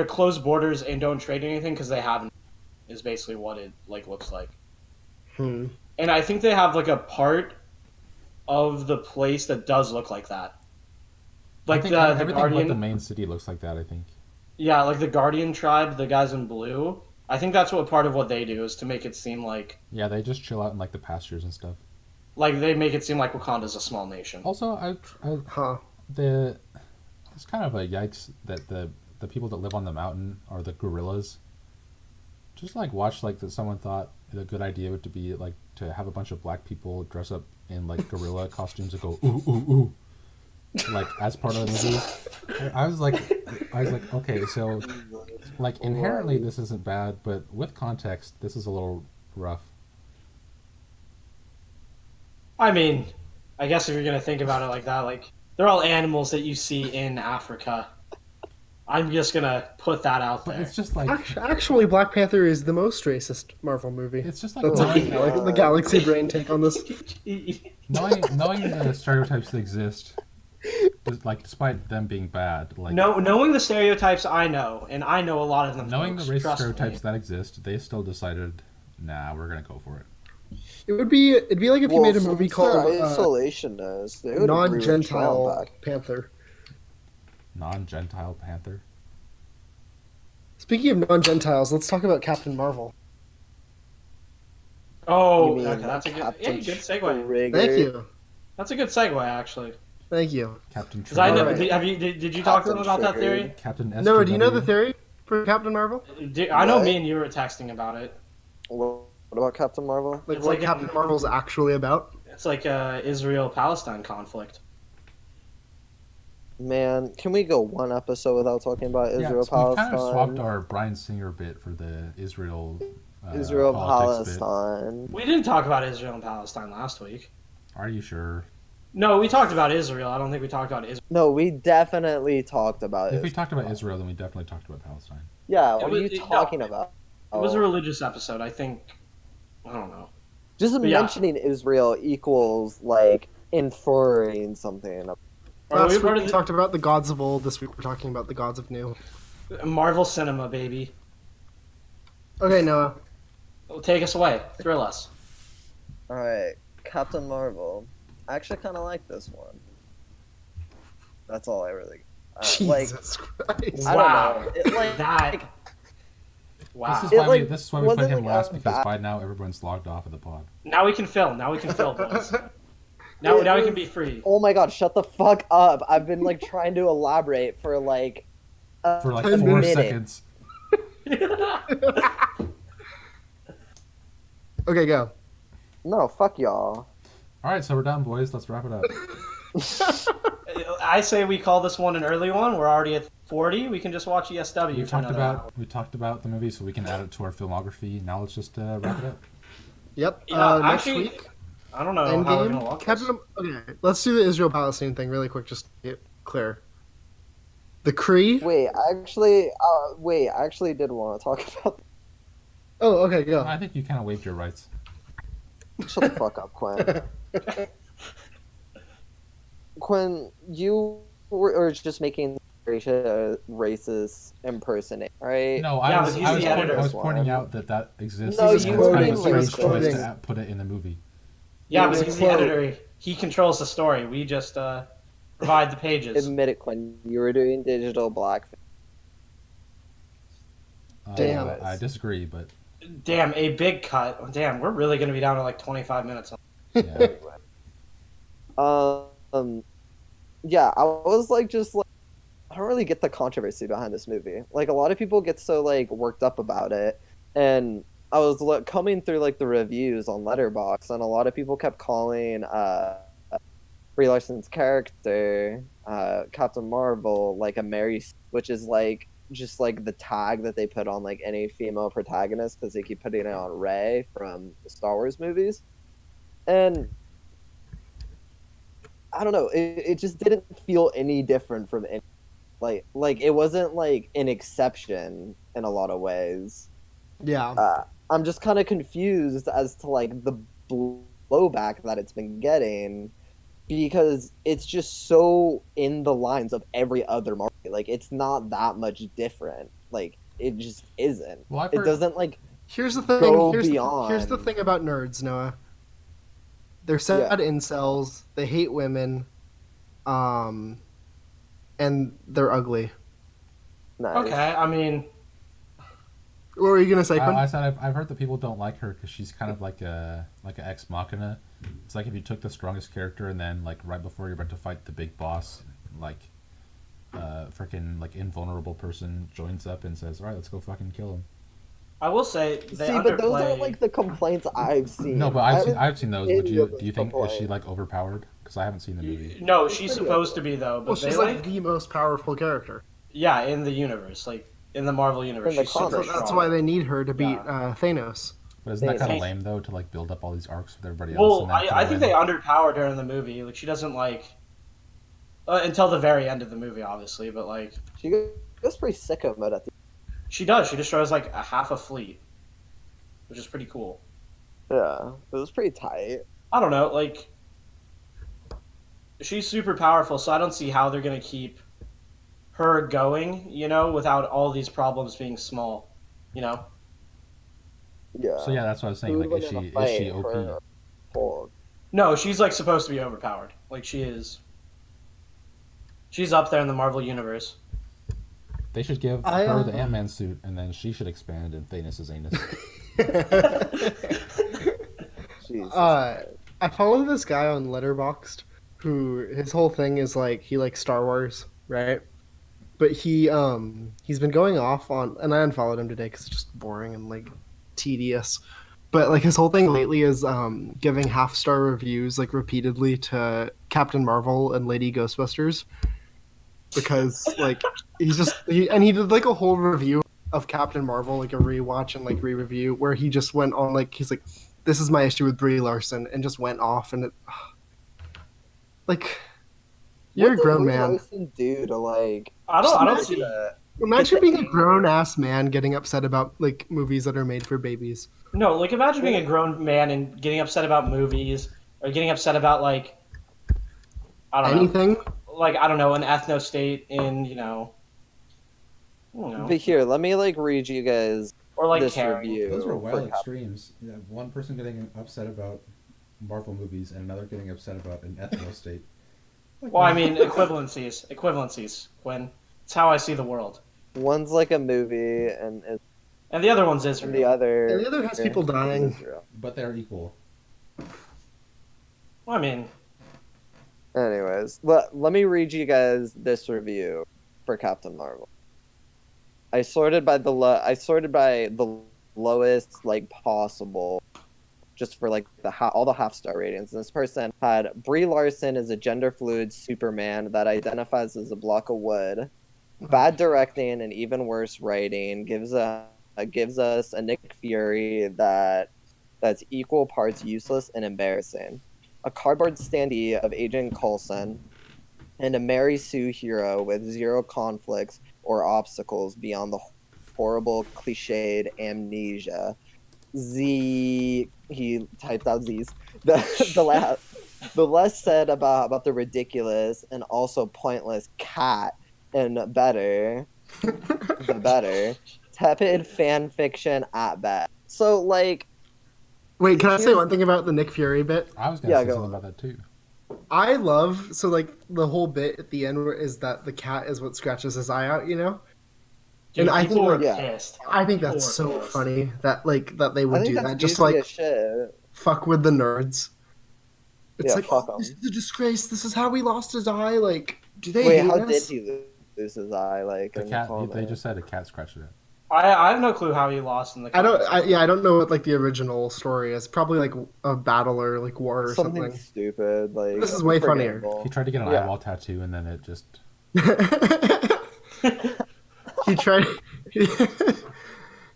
closed borders and don't trade anything because they haven't is basically what it like looks like. Hmm. And I think they have like a part of the place that does look like that. I Like think the everything Guardian, but the main city looks like that. I think. yeah, like the Guardian tribe, the guys in blue. I think that's what part of what they do is to make it seem like Yeah, they just chill out in like the pastures and stuff. they make it seem like Wakanda's a small nation. Also, Huh. it's kind of a yikes that the people that live on the mountain are the gorillas. Just like watch like that someone thought a good idea would to be like to have a bunch of black people dress up in like gorilla costumes and go ooh ooh ooh, like as part of the movie. I was like okay, so like inherently this isn't bad, but with context this is a little rough. I mean, I guess if you're gonna think about it like that, like they're all animals that you see in Africa. I'm just gonna put that out But there. it's just like Actually, Black Panther is the most racist Marvel movie. it's just like That's knowing, the Galaxy Brain take on this. knowing the stereotypes that exist, like despite them being bad, like Knowing the stereotypes I know, and I know a lot of them. knowing folks, the racist trust stereotypes me. that exist, they still decided, nah, we're gonna go for it. It'd be like if you made a movie called isolationist. They would agree with Trump Non-Gentile back. Panther. Non-Gentile Panther. Speaking of non-Gentiles, let's talk about Captain Marvel. Oh, You mean okay, that's a Captain good segue. Trigger? Thank you. That's a good segue, actually. Thank you. Captain Because I know, Alright. did you talk to them about that theory? Captain SJW. No, do you know the theory for Captain Marvel? I know What? me and you were texting about it. What about Captain Marvel? Like It's what like Captain Marvel's actually about? It's like a Israel-Palestine conflict. Man, can we go one episode without talking about Yeah, Israel so we kind of swapped Palestine? our Bryan Singer bit for the Israel Israel politics bit. Palestine. We didn't talk about Israel and Palestine last week. Are you sure? No, we talked about Israel. I don't think we talked about Israel. No, we definitely talked about If we it. talked about Israel, then we definitely talked about Palestine. Yeah, It what was- are you no, talking about? It was a religious episode, I think. I don't know. Just but yeah. mentioning Israel equals like inferring something. Are we Last part week of we talked about the gods of old. This week we're talking about the gods of new. Marvel cinema, baby. Okay, Noah. Take us away. Thrill us. All right, Captain Marvel. I actually kind of like this one. That's all I really. Like, Jesus Christ. I Wow. don't know. It, like, That. Wow. This is It, why like, this is why we put wasn't, him like, last a because bad- by now everyone's logged off of the pod. Now we can fill. Now we can fill, boys. Now we can be free. Oh my god, shut the fuck up! I've been like trying to elaborate for like. For like 10 4 minutes. seconds. Okay, go. No, fuck y'all. All right, so we're done, boys. Let's wrap it up. I say we call this one an early one. We're already at 40. We can just watch ESW. We for talked another hour. about the movie, so we can add it to our filmography. Now let's just wrap it up. Yep. Yeah, Next actually, week, I don't know how we're gonna Endgame. walk Captain. Okay, let's do the Israel-Palestine thing really quick, just to get clear. The Kree. Wait, I actually did want to talk about Oh, okay, go. I think you kind of waived your rights. Shut the fuck up, Quinn. Quinn, you were just making racist impersonate, right? No, Yeah, but he's the editor. I was pointing out that exists. No, and you it's kind were of a strange choice quoting. to put it in the movie. Yeah, It was but a he's the quote. editor. He controls the story. We just provide the pages. Admit it, Quinn. You were doing digital blackface. Damn. I disagree, but Damn, a big cut. Damn, we're really going to be down to like 25 minutes. yeah. Yeah, I was like, just like, I don't really get the controversy behind this movie. Like, a lot of people get so like worked up about it, and I was coming through like the reviews on Letterboxd, and a lot of people kept calling Brie Larson's character, Captain Marvel, like a Mary, which is like just like the tag that they put on like any female protagonist because they keep putting it on Rey from the Star Wars movies, and I don't know, it just didn't feel any different from any like it wasn't like an exception in a lot of ways. Yeah. I'm just kind of confused as to like the blowback that it's been getting because it's just so in the lines of every other Marvel. Like it's not that much different. Like it just isn't. Well, I've It heard- doesn't like Here's the thing. go Here's beyond. the thing about nerds, Noah. They're sad incels. They hate women. And they're ugly. Nice. Okay, I mean, What were you gonna say, Quinn? I said I've heard that people don't like her because she's kind of like an ex machina. It's like if you took the strongest character and then like right before you're about to fight the big boss, like freaking like invulnerable person joins up and says, "All right, let's go fucking kill him." I will say they See, but those underplay. aren't like the complaints I've seen. No, but I've seen those. But any do of you those think is she complaints. like overpowered? Because I haven't seen the movie. No, she's supposed to be though, but Well, they she's like the most powerful character. yeah, in the universe, like in the Marvel universe, In the she's super comics. strong. That's why they need her to beat Yeah. Thanos. But isn't that kind of Thanks. lame though to like build up all these arcs with everybody else? Well, And then I throw think in- they underpowered her in the movie. Like she doesn't like until the very end of the movie, obviously, but like She goes pretty sicko mode at the she does. She destroys like a half a fleet, which is pretty cool. yeah. It was pretty tight. I don't know, like she's super powerful, so I don't see how they're gonna keep her going, you know, without all these problems being small, you know. Yeah. So yeah, that's what I was saying. Who Like, would is win in she a is she fight, OP? her or Hulk? No, she's like supposed to be overpowered. Like she is. She's up there in the Marvel universe. They should give I, her the Ant-Man suit, and then she should expand in Thanos' anus. Jesus. I follow this guy on Letterboxd who his whole thing is like he likes Star Wars, right? But he's been going off on, and I unfollowed him today because it's just boring and like tedious. But like his whole thing lately is giving half-star reviews like repeatedly to Captain Marvel and Lady Ghostbusters because like he did like a whole review of Captain Marvel, like a rewatch and like re-review where he just went on like he's like, this is my issue with Brie Larson, and just went off, and it like you're What a grown did Brie man. Larson do to like? I don't Imagine- see that. Imagine Get the being a anger. grown ass man getting upset about like movies that are made for babies. No, like imagine being a grown man and getting upset about movies or getting upset about like I don't Anything? know, like I don't know, an ethno state in I don't know, But here, let me like read you guys or like this caring. review. Those are for wild Cap- extremes. Yeah, one person getting upset about Marvel movies and another getting upset about an ethno state. Well, I mean equivalencies, Quinn. It's how I see the world. One's like a movie, and And the other one's the Israel. other. And the other has people dying. Israel. But they're equal. Well, I mean, Anyways, let me read you guys this review for Captain Marvel. I sorted by the lowest like possible, just for like all the half-star ratings. And this person had Brie Larson is a gender fluid Superman that identifies as a block of wood. Bad directing and even worse writing gives us a Nick Fury that's equal parts useless and embarrassing. A cardboard standee of Agent Coulson, and a Mary Sue hero with zero conflicts or obstacles beyond the horrible, cliched amnesia Z. He typed out Z's. The less said about the ridiculous and also pointless cat, and better, the better. Tepid fan fiction at best. So like, Wait, can I say Here's- one thing about the Nick Fury bit? I was gonna Yeah, say go something on. about that too. I love so like the whole bit at the end is that the cat is what scratches his eye out, you know? Dude, And I people think, were like, yeah. pissed. I think People that's were so pissed. funny that that they I would think do that's that. Just goofy like as shit. fuck with the nerds. It's Yeah, like, fuck oh, this 'em. is a disgrace. This is how he lost his eye. Like, do they Wait, hate how us? did he lose his eye? Like The in cat. the They comic? just said a cat scratched it. I have no clue how he lost in the. I don't. comics. Yeah, I don't know what like the original story is. Probably like a battle or like war or Something something. stupid. Like This is way funnier. forgettable. He tried to get an Yeah. eyeball tattoo, and then it just. he tried.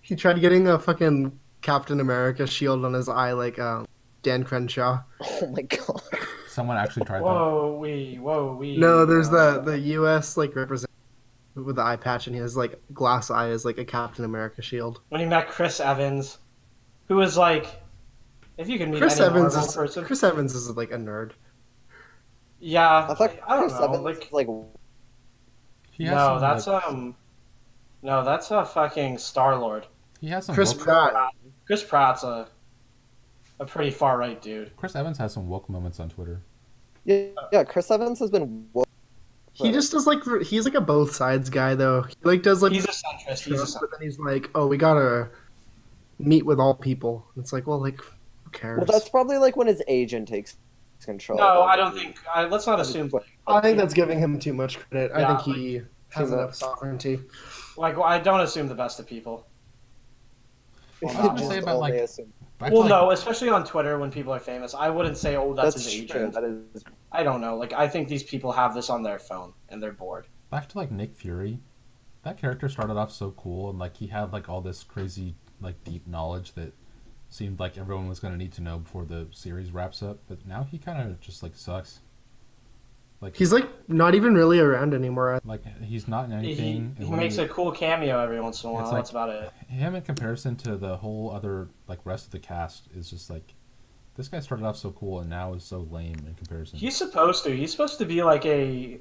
He tried getting a fucking Captain America shield on his eye, like Dan Crenshaw. Oh my god. Someone actually tried that. Whoa, we. No, there's the U.S. like representative with the eye patch, and he has like glass eye as like a Captain America shield. When he met Chris Evans, who was like, if you could meet Chris any Evans Marvel is person, Chris Evans is like a nerd. yeah, I thought I don't Chris know, Evans like, was like He has no, some, that's like, no, that's a fucking Star Lord. he has some. Chris woke- Pratt. Chris Pratt's a pretty far right dude. Chris Evans has some woke moments on Twitter. yeah. Chris Evans has been. He just does like he's like a both sides guy though. He like does like He's a centrist. He's a Trump, centrist. but then he's like, oh, we gotta meet with all people. It's like, well, like, who cares? Well, that's probably like when his agent takes control. No, I don't think. Let's not assume. I think that's giving him too much credit. Yeah, I think he has too enough much. sovereignty. Like, I don't assume the best of people. I was gonna Just say about, only like- assume- Back Well, to, like, no, especially on Twitter when people are famous. I wouldn't say, oh, that's his true. agent. That is. I don't know. Like, I think these people have this on their phone and they're bored. Back to like Nick Fury, that character started off so cool, and like he had like all this crazy like deep knowledge that seemed like everyone was gonna need to know before the series wraps up. But now he kind of just like sucks. Like He's like not even really around anymore. like he's not in He, anything. he and when makes a cool cameo every once in a while. It's like- That's about it. him in comparison to the whole other like rest of the cast is just like this guy started off so cool and now is so lame in comparison. He's supposed to. He's supposed to be like a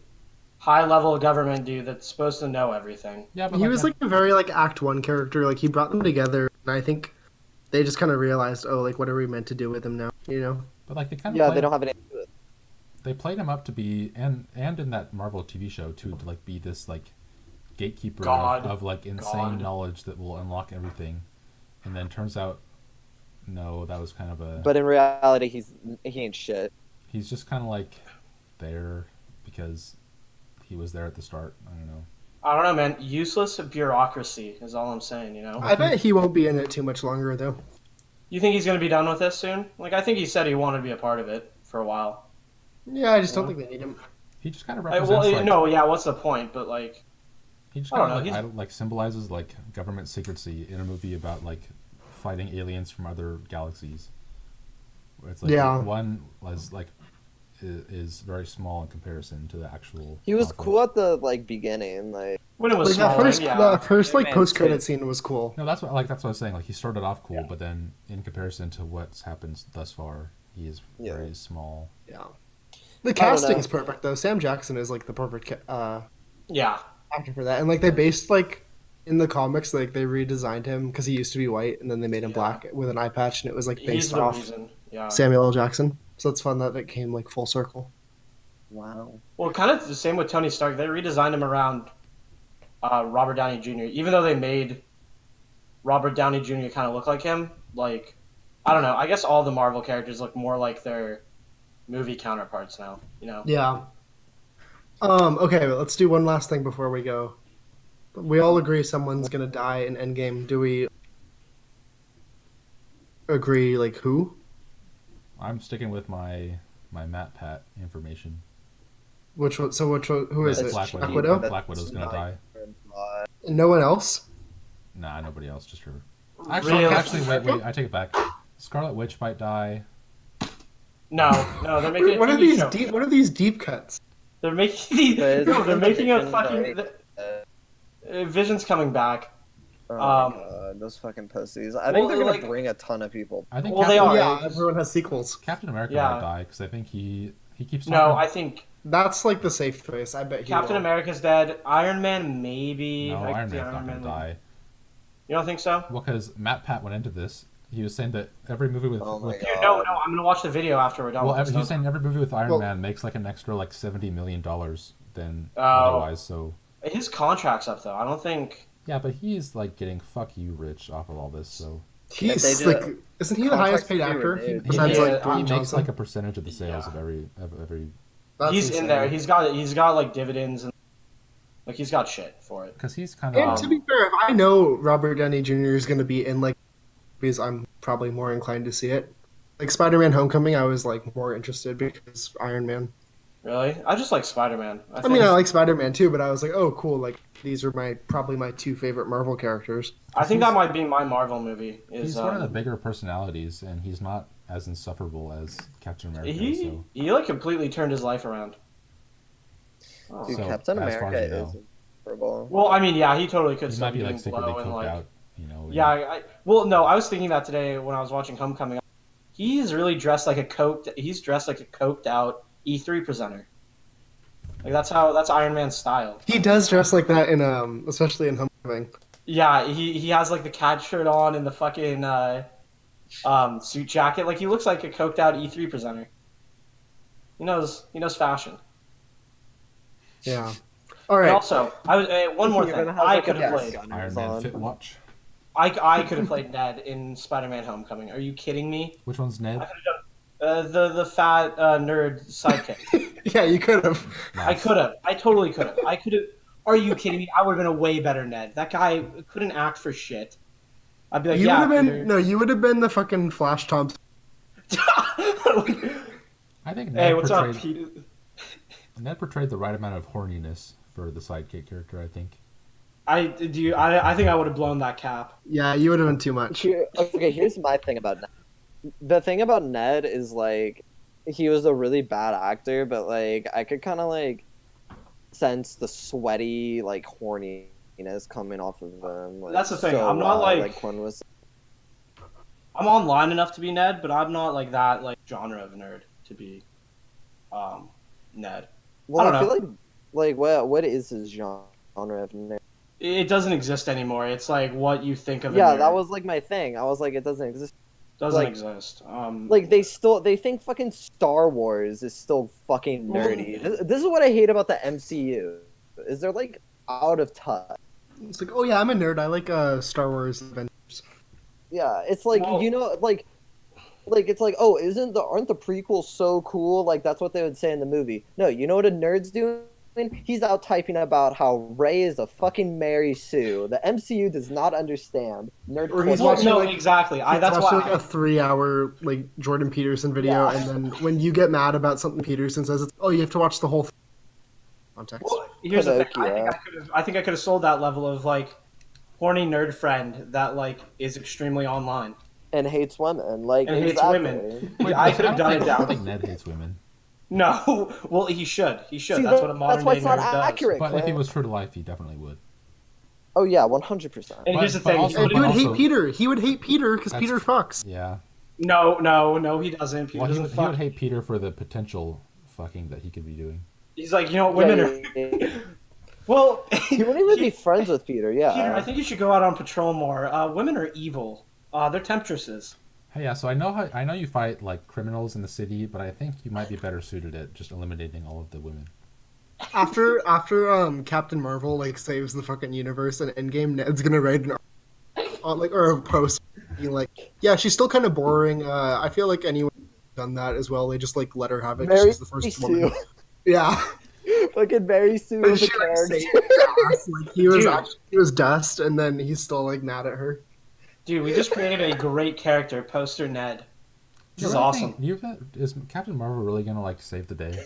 high-level government dude that's supposed to know everything. Yeah, but He was like a very like Act One character. Like he brought them together, and I think they just kind of realized, oh, like what are we meant to do with him now? You know? but like they kind of Yeah, they don't have any. they played him up to be and in that Marvel TV show too to like be this like gatekeeper God. of like insane God. knowledge that will unlock everything, and then turns out no, that was kind of a But in reality, he ain't shit. he's just kind of like there because he was there at the start. I don't know. I don't know, man. Useless bureaucracy is all I'm saying, you know? I bet he won't be in it too much longer though. You think he's going to be done with this soon? Like, I think he said he wanted to be a part of it for a while. Yeah, I just don't think they need him. He just kind of Like, represents well, like, no, yeah, what's the point? But, like, he just I don't kind of know, like, he's- like symbolizes like government secrecy in a movie about like fighting aliens from other galaxies. Where it's like Yeah. one was like is very small in comparison to the actual. He was conflict. cool at the like beginning, like when it was Like that small, first, yeah. that first like Man, post credit too. scene was cool. No, that's what I was saying. Like he started off cool, but then in comparison to what's happened thus far, he is Yeah. very small. Yeah. The don't know. casting's perfect though. Sam Jackson is like the perfect Yeah. actor for that, and like they based like in the comics, like they redesigned him because he used to be white, and then they made him Yeah. black with an eye patch, and it was like He's based the off reason. Yeah. Samuel L. Jackson. So it's fun that it came like full circle. wow. Well, kind of the same with Tony Stark. They redesigned him around Robert Downey Jr. Even though they made Robert Downey Jr. kind of look like him, like, I don't know. I guess all the Marvel characters look more like their movie counterparts now, you know? Yeah. Okay, let's do one last thing before we go. We all agree someone's gonna die in Endgame. Do we agree like who? I'm sticking with my Matt Pat information. Which one? So who is That it? Black Black Widow. Widow? Black Widow's gonna die. And no one else? Nah, nobody else, just her. Really? Actually, wait, I take it back. Scarlet Witch might die. No, they're making a What are TV these show. deep? What are these deep cuts? They're making these. But No, they're making a Vision's fucking. already- Vision's coming back. Oh Um, my God. god, those fucking pussies. I think they're gonna bring a ton of people. I think Well, they are. Yeah, everyone has sequels. Captain America Yeah. might die because I think he keeps No, talking. I think That's like the safe choice. I bet he Captain will. America's dead. Iron Man maybe. No, I could Iron see Man's not Man gonna die. You don't think so? Well, because Matt Pat went into this. He was saying that every movie with, Oh my with god. Dude, no, I'm gonna watch the video after we're done. well, with he this. was saying every movie with Iron Well- Man makes like an extra like $70 million than Oh. otherwise. So His contract's up though. I don't think. yeah, but he's like getting fuck you rich off of all this. So He's If they like, do- isn't he the highest contracts paid to be actor? renewed. Besides Yeah, like he Dwayne he makes Johnson. like a percentage of the sales of every. That's He's in insane. there. He's got like dividends and like he's got shit for it. Because he's kind And of to be fair, if I know Robert Downey Jr. is going to be in like movies, I'm probably more inclined to see it. Like Spider-Man: Homecoming, I was like more interested because Iron Man. Really, I just like Spider-Man. I mean, I like Spider-Man too, but I was like, oh, cool. Like these are probably my two favorite Marvel characters. I think that might be my Marvel movie. Is he's one of the bigger personalities, and he's not as insufferable as Captain America. he So like completely turned his life around. Oh. Dude, So, Captain as far America as you know. is horrible. Well, I mean, yeah, he totally could he still might be like doing secretly blow and coked like. out. You know. Yeah, well, no, I was thinking that today when I was watching Homecoming. He's really dressed like a coked. He's dressed like a coked out E3 presenter. Like that's Iron Man's style. He does dress like that in especially in Homecoming. Yeah, he has like the cat shirt on and the fucking suit jacket. Like he looks like a coked out E3 presenter. He knows fashion. Yeah. All And right. also, I was one more He thing. even has, I like, a could have vest played. on Iron his Man on. Fit Watch. I could have played Ned in Spider-Man: Homecoming. Are you kidding me? Which one's Ned? The fat nerd sidekick. Yeah, you could have. I could have. I totally could have. I could have. Are you kidding me? I would have been a way better Ned. That guy couldn't act for shit. I'd be like, You yeah, would have Peter. been you would have been the fucking Flash Thompson. I think Hey, Ned what's up, portrayed Peter? Ned portrayed the right amount of horniness for the sidekick character. I think. I think I would have blown that cap. Yeah, you would have been too much. Okay, here's my thing about Ned. The thing about Ned is like he was a really bad actor, but like I could kind of like sense the sweaty like horniness coming off of him. Like, That's the thing, so I'm not, well, like- Quinn was. I'm online enough to be Ned, but I'm not like that like genre of nerd to be Ned. Well, I I, don't feel like what is his genre of nerd? It doesn't exist anymore. It's like what you think of a Yeah, nerd. that was like my thing. I was like, it doesn't exist. doesn't like- exist. Like they think fucking Star Wars is still fucking nerdy. This is what I hate about the MCU. Is they're like out of touch. It's like, oh yeah, I'm a nerd. I like Star Wars Avengers. Yeah, it's like Well- you know, like it's like, oh, aren't the prequels so cool? Like that's what they would say in the movie. No, you know what a nerd's doing? He's out typing about how Rey is a fucking Mary Sue. The MCU does not understand nerd. Or he's culture. watching, no, like- exactly. That's watching why. like a 3-hour like Jordan Peterson video, Yeah. and then when you get mad about something Peterson says, it's you have to watch the whole thing. Context. Well, here's the thing. Pinocchio. I think I could have sold that level of like horny nerd friend that like is extremely online. And hates women. Like And hates exactly. women. Wait, I could have done it I don't down. think Ned hates women. No, well he should. He should. See, That's what a modern that's why day it's not nerd does. accurate. But if he Clint. was true to life, he definitely would. Oh yeah, 100%. And But- here's the but thing. also- And he but would also- hate Peter. He would hate Peter because That's- Peter fucks. Yeah. No, he doesn't. Peter Well, doesn't he fuck. would hate Peter for the potential fucking that he could be doing. He's like, you know, women are. Yeah. Well, He wouldn't even be friends with Peter. Yeah. Peter, I think you should go out on patrol more. Women are evil. They're temptresses. Hey, yeah. So I know you fight like criminals in the city, but I think you might be better suited at just eliminating all of the women. After Captain Marvel like saves the fucking universe in Endgame, Ned's gonna write an or a post being like, yeah, she's still kind of boring. I feel like anyone done that as well. They just like let her have it. 'Cause Mary she's the first Sue. woman. Yeah. Fucking Mary Sue of the She, like, character. saved her ass. Like, Dude. he was dust, and then he's still like mad at her. Dude, we just created a great character, Poster Ned. This is really awesome. Is Captain Marvel really gonna like save the day?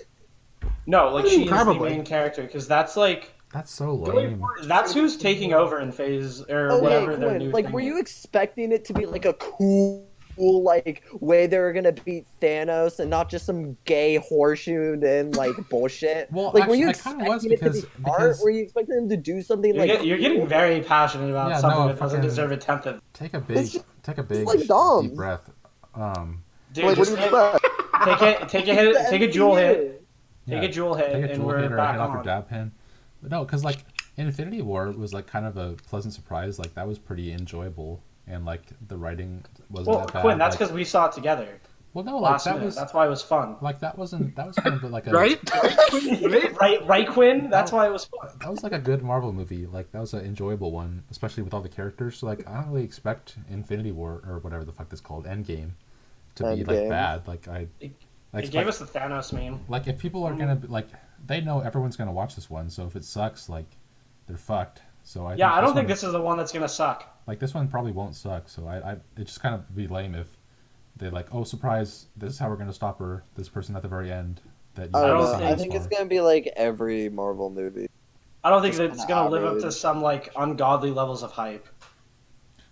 No, like she is the Probably. main character because that's like That's so lame. that's who's taking over in phase or Okay, whatever their Quinn, new like, thing were is. you expecting it to be like a cool cool like way they were gonna beat Thanos and not just some gay horseshoed in like bullshit. Well, Like, were you actually, I kinda was expecting it to be art? Were you expecting him to do something You're getting very passionate about Yeah, something no, that doesn't fucking- deserve a tenth of. take a big like dumb. deep breath. Dude, Like, what do just you expect? take a hit, take a jewel hit, Yeah, take a jewel hit, take a and jewel we're hit or back hit off your on. dab pen. But no, because like Infinity War was like kind of a pleasant surprise. Like that was pretty enjoyable, and like the writing wasn't Well, that bad. Quinn, that's like, because we saw it together well, no, like last that minute. was That's why it was fun. like that was kind of like a Right? right, Quinn. That's why it was fun. that was like a good Marvel movie. Like that was an enjoyable one, especially with all the characters. So like I don't really expect Infinity War or whatever the fuck it's called, Endgame, to be like Endgame. bad. Like It gave us the Thanos meme. like if people are gonna be, like they know everyone's gonna watch this one, so if it sucks, like they're fucked. So I Yeah, I don't one, think this is the one that's gonna suck. like this one probably won't suck. So it just kind of be lame if they like, oh surprise, this is how we're gonna stop her. This person at the very end that you I don't haven't know. seen I thus think it's far. gonna be like every Marvel movie. I don't think Just that it's kinda gonna live up to average. some like ungodly levels of hype.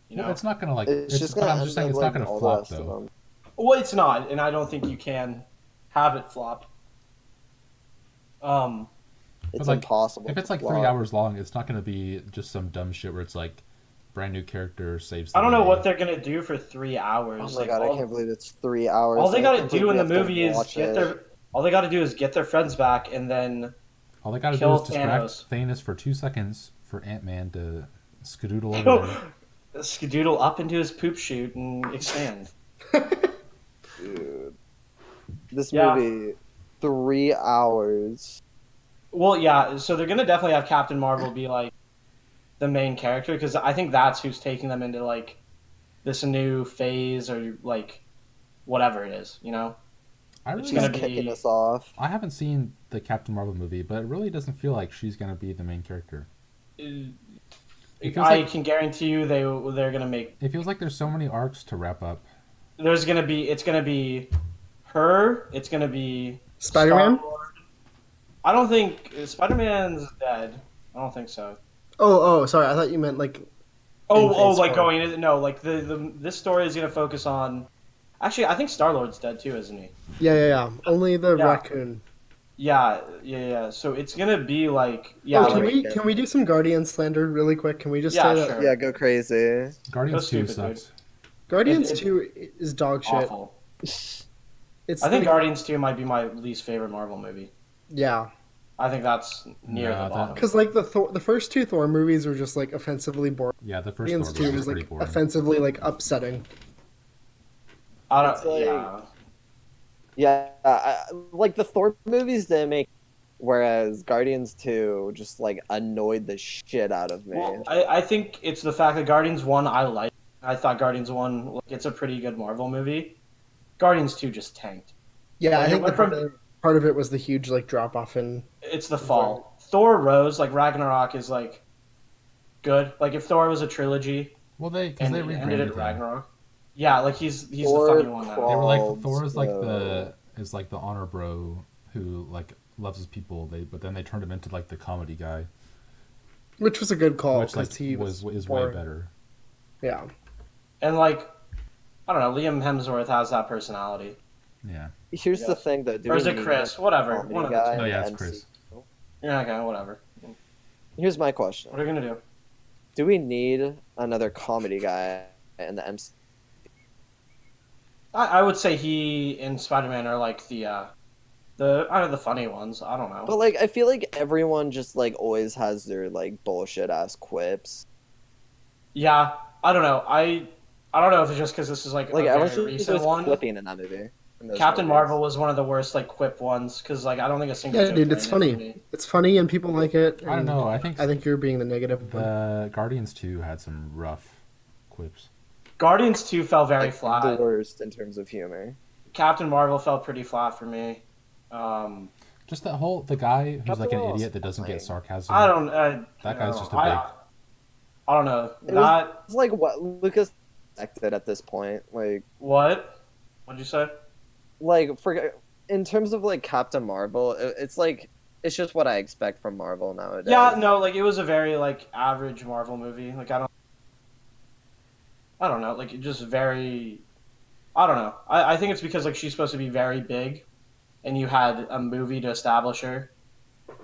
You know, Well, it's not gonna like. It's just gonna but I'm end just saying up it's like not gonna all the flop rest of though. them. well, it's not, and I don't think you can have it flop. It's like, impossible. If it's to like flop. 3 hours long, it's not gonna be just some dumb shit where it's like brand new character saves. The I don't know day. what they're gonna do for 3 hours. Oh my Like, god, I can't believe it's 3 hours. all they I gotta can't believe do in we the have to movie is watch get it. their. All they gotta do is get their friends back, and then All they gotta do kill is distract Thanos. Thanos for 2 seconds for Ant-Man to skadoodle over there. skedoodle up into his poop chute and expand. Dude. This Yeah. movie, 3 hours. Well, yeah, so they're gonna definitely have Captain Marvel be like the main character because I think that's who's taking them into like this new phase or like whatever it is, you know. I It's really gonna She's be- kicking us off. I haven't seen the Captain Marvel movie, but it really doesn't feel like she's gonna be the main character. It feels I like- can guarantee you they're gonna make. It feels like there's so many arcs to wrap up. It's gonna be her. It's gonna be Spider-Man? Star-Lord. I don't think Spider-Man's dead. I don't think so. Oh, sorry. I thought you meant like. Oh, In oh, Phase like 4. going in, no, like this story is gonna focus on. Actually, I think Star-Lord's dead too, isn't he? Yeah. Only the Yeah. raccoon. Yeah. So it's gonna be like, yeah, Oh, like, can we do some Guardian slander really quick? Can we just Yeah, say that sure. Yeah, go crazy. Guardians Go 2 stupid, sucks. Guardians It- 2 is dog shit. awful. It's I think the- Guardians 2 might be my least favorite Marvel movie. Yeah, I think that's near No, the bottom. because like the first two Thor movies were just like offensively boring. Yeah, the first Guardians Thor 2 was was pretty like boring. offensively like upsetting. I don't. It's like- Yeah. Yeah, like the Thor movies didn't make, whereas Guardians 2 just like annoyed the shit out of me. Well, I think it's the fact that Guardians 1 I like. I thought Guardians 1 like, it's a pretty good Marvel movie. Guardians 2 just tanked. Yeah, Like, I it think went part of it was the huge like drop off in. It's the fall. Thor Rose, like Ragnarok, is like good. Like if Thor was a trilogy Well, because and they it ended rebranded at him. Ragnarok. Yeah, like he's the Thor funny one now. They were like Crawled, Thor is like so- the honor bro who like loves his people. But then they turned him into like the comedy guy, Which was a good call which like because he is way boring. better. Yeah, And like I don't know, Liam Hemsworth has that personality. Yeah. Here's the Yeah. thing, though. Or is it Chris? Whatever. Comedy One of the guy two. Oh, yeah, in it's the Chris. MCU? Yeah, okay, whatever. Here's my question: What are we gonna do? do we need another comedy guy in the MCU? I would say he and Spider-Man are like the funny ones. I don't know. But like, I feel like everyone just like always has their like bullshit ass quips. Yeah, I don't know. I don't know if it's just because this is like Like a everyone's very just recent one. quipping in that movie. in those Captain movies. Marvel was one of the worst like quip ones because like I don't think a single. yeah, joke dude, it's landed for funny. me. It's funny and people like it. I don't and know. I think you're being the negative one. The Guardians 2 had some rough quips. Guardians 2 fell very Like, flat. the worst in terms of humor. Captain Marvel fell pretty flat for me. Just the guy who's Captain like an Marvel's idiot that doesn't fine. get sarcasm. I don't. That guy's just a I don't know. It That It's like what Lucas expected at this point. what? What'd you say? Like for in terms of like Captain Marvel, it's like it's just what I expect from Marvel nowadays. Yeah, no, like it was a very like average Marvel movie. Like I don't know, like it just very I don't know. I think it's because like she's supposed to be very big, and you had a movie to establish her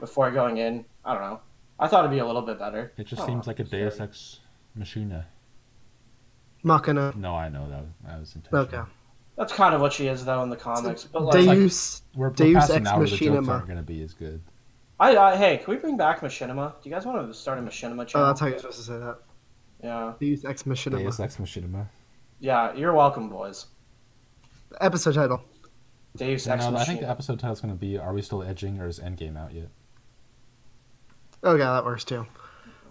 before going in. I don't know. I thought it'd be a little bit better. It just I don't seems know. like a Deus Ex Machina. Machina. No, I know that was intentional. Okay. That's kind of what she is though in the comics. But like, We're Deus passing Ex now where the jokes Machinima. aren't going to be as good. hey, can we bring back Machinima? Do you guys want to start a Machinima Oh, channel? that's how you're supposed to say that. Yeah. Deus Ex Machinima. Deus Ex Machinima. Yeah, you're welcome, boys. Episode title. Deus Ex No, Machina. I think the episode title's going to be "Are we still edging, or is Endgame out yet?" Okay, that works too.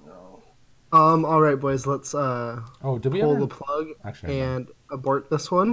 No. All right, boys. Let's Oh, did we pull ever? the plug Actually, never mind. and abort this one.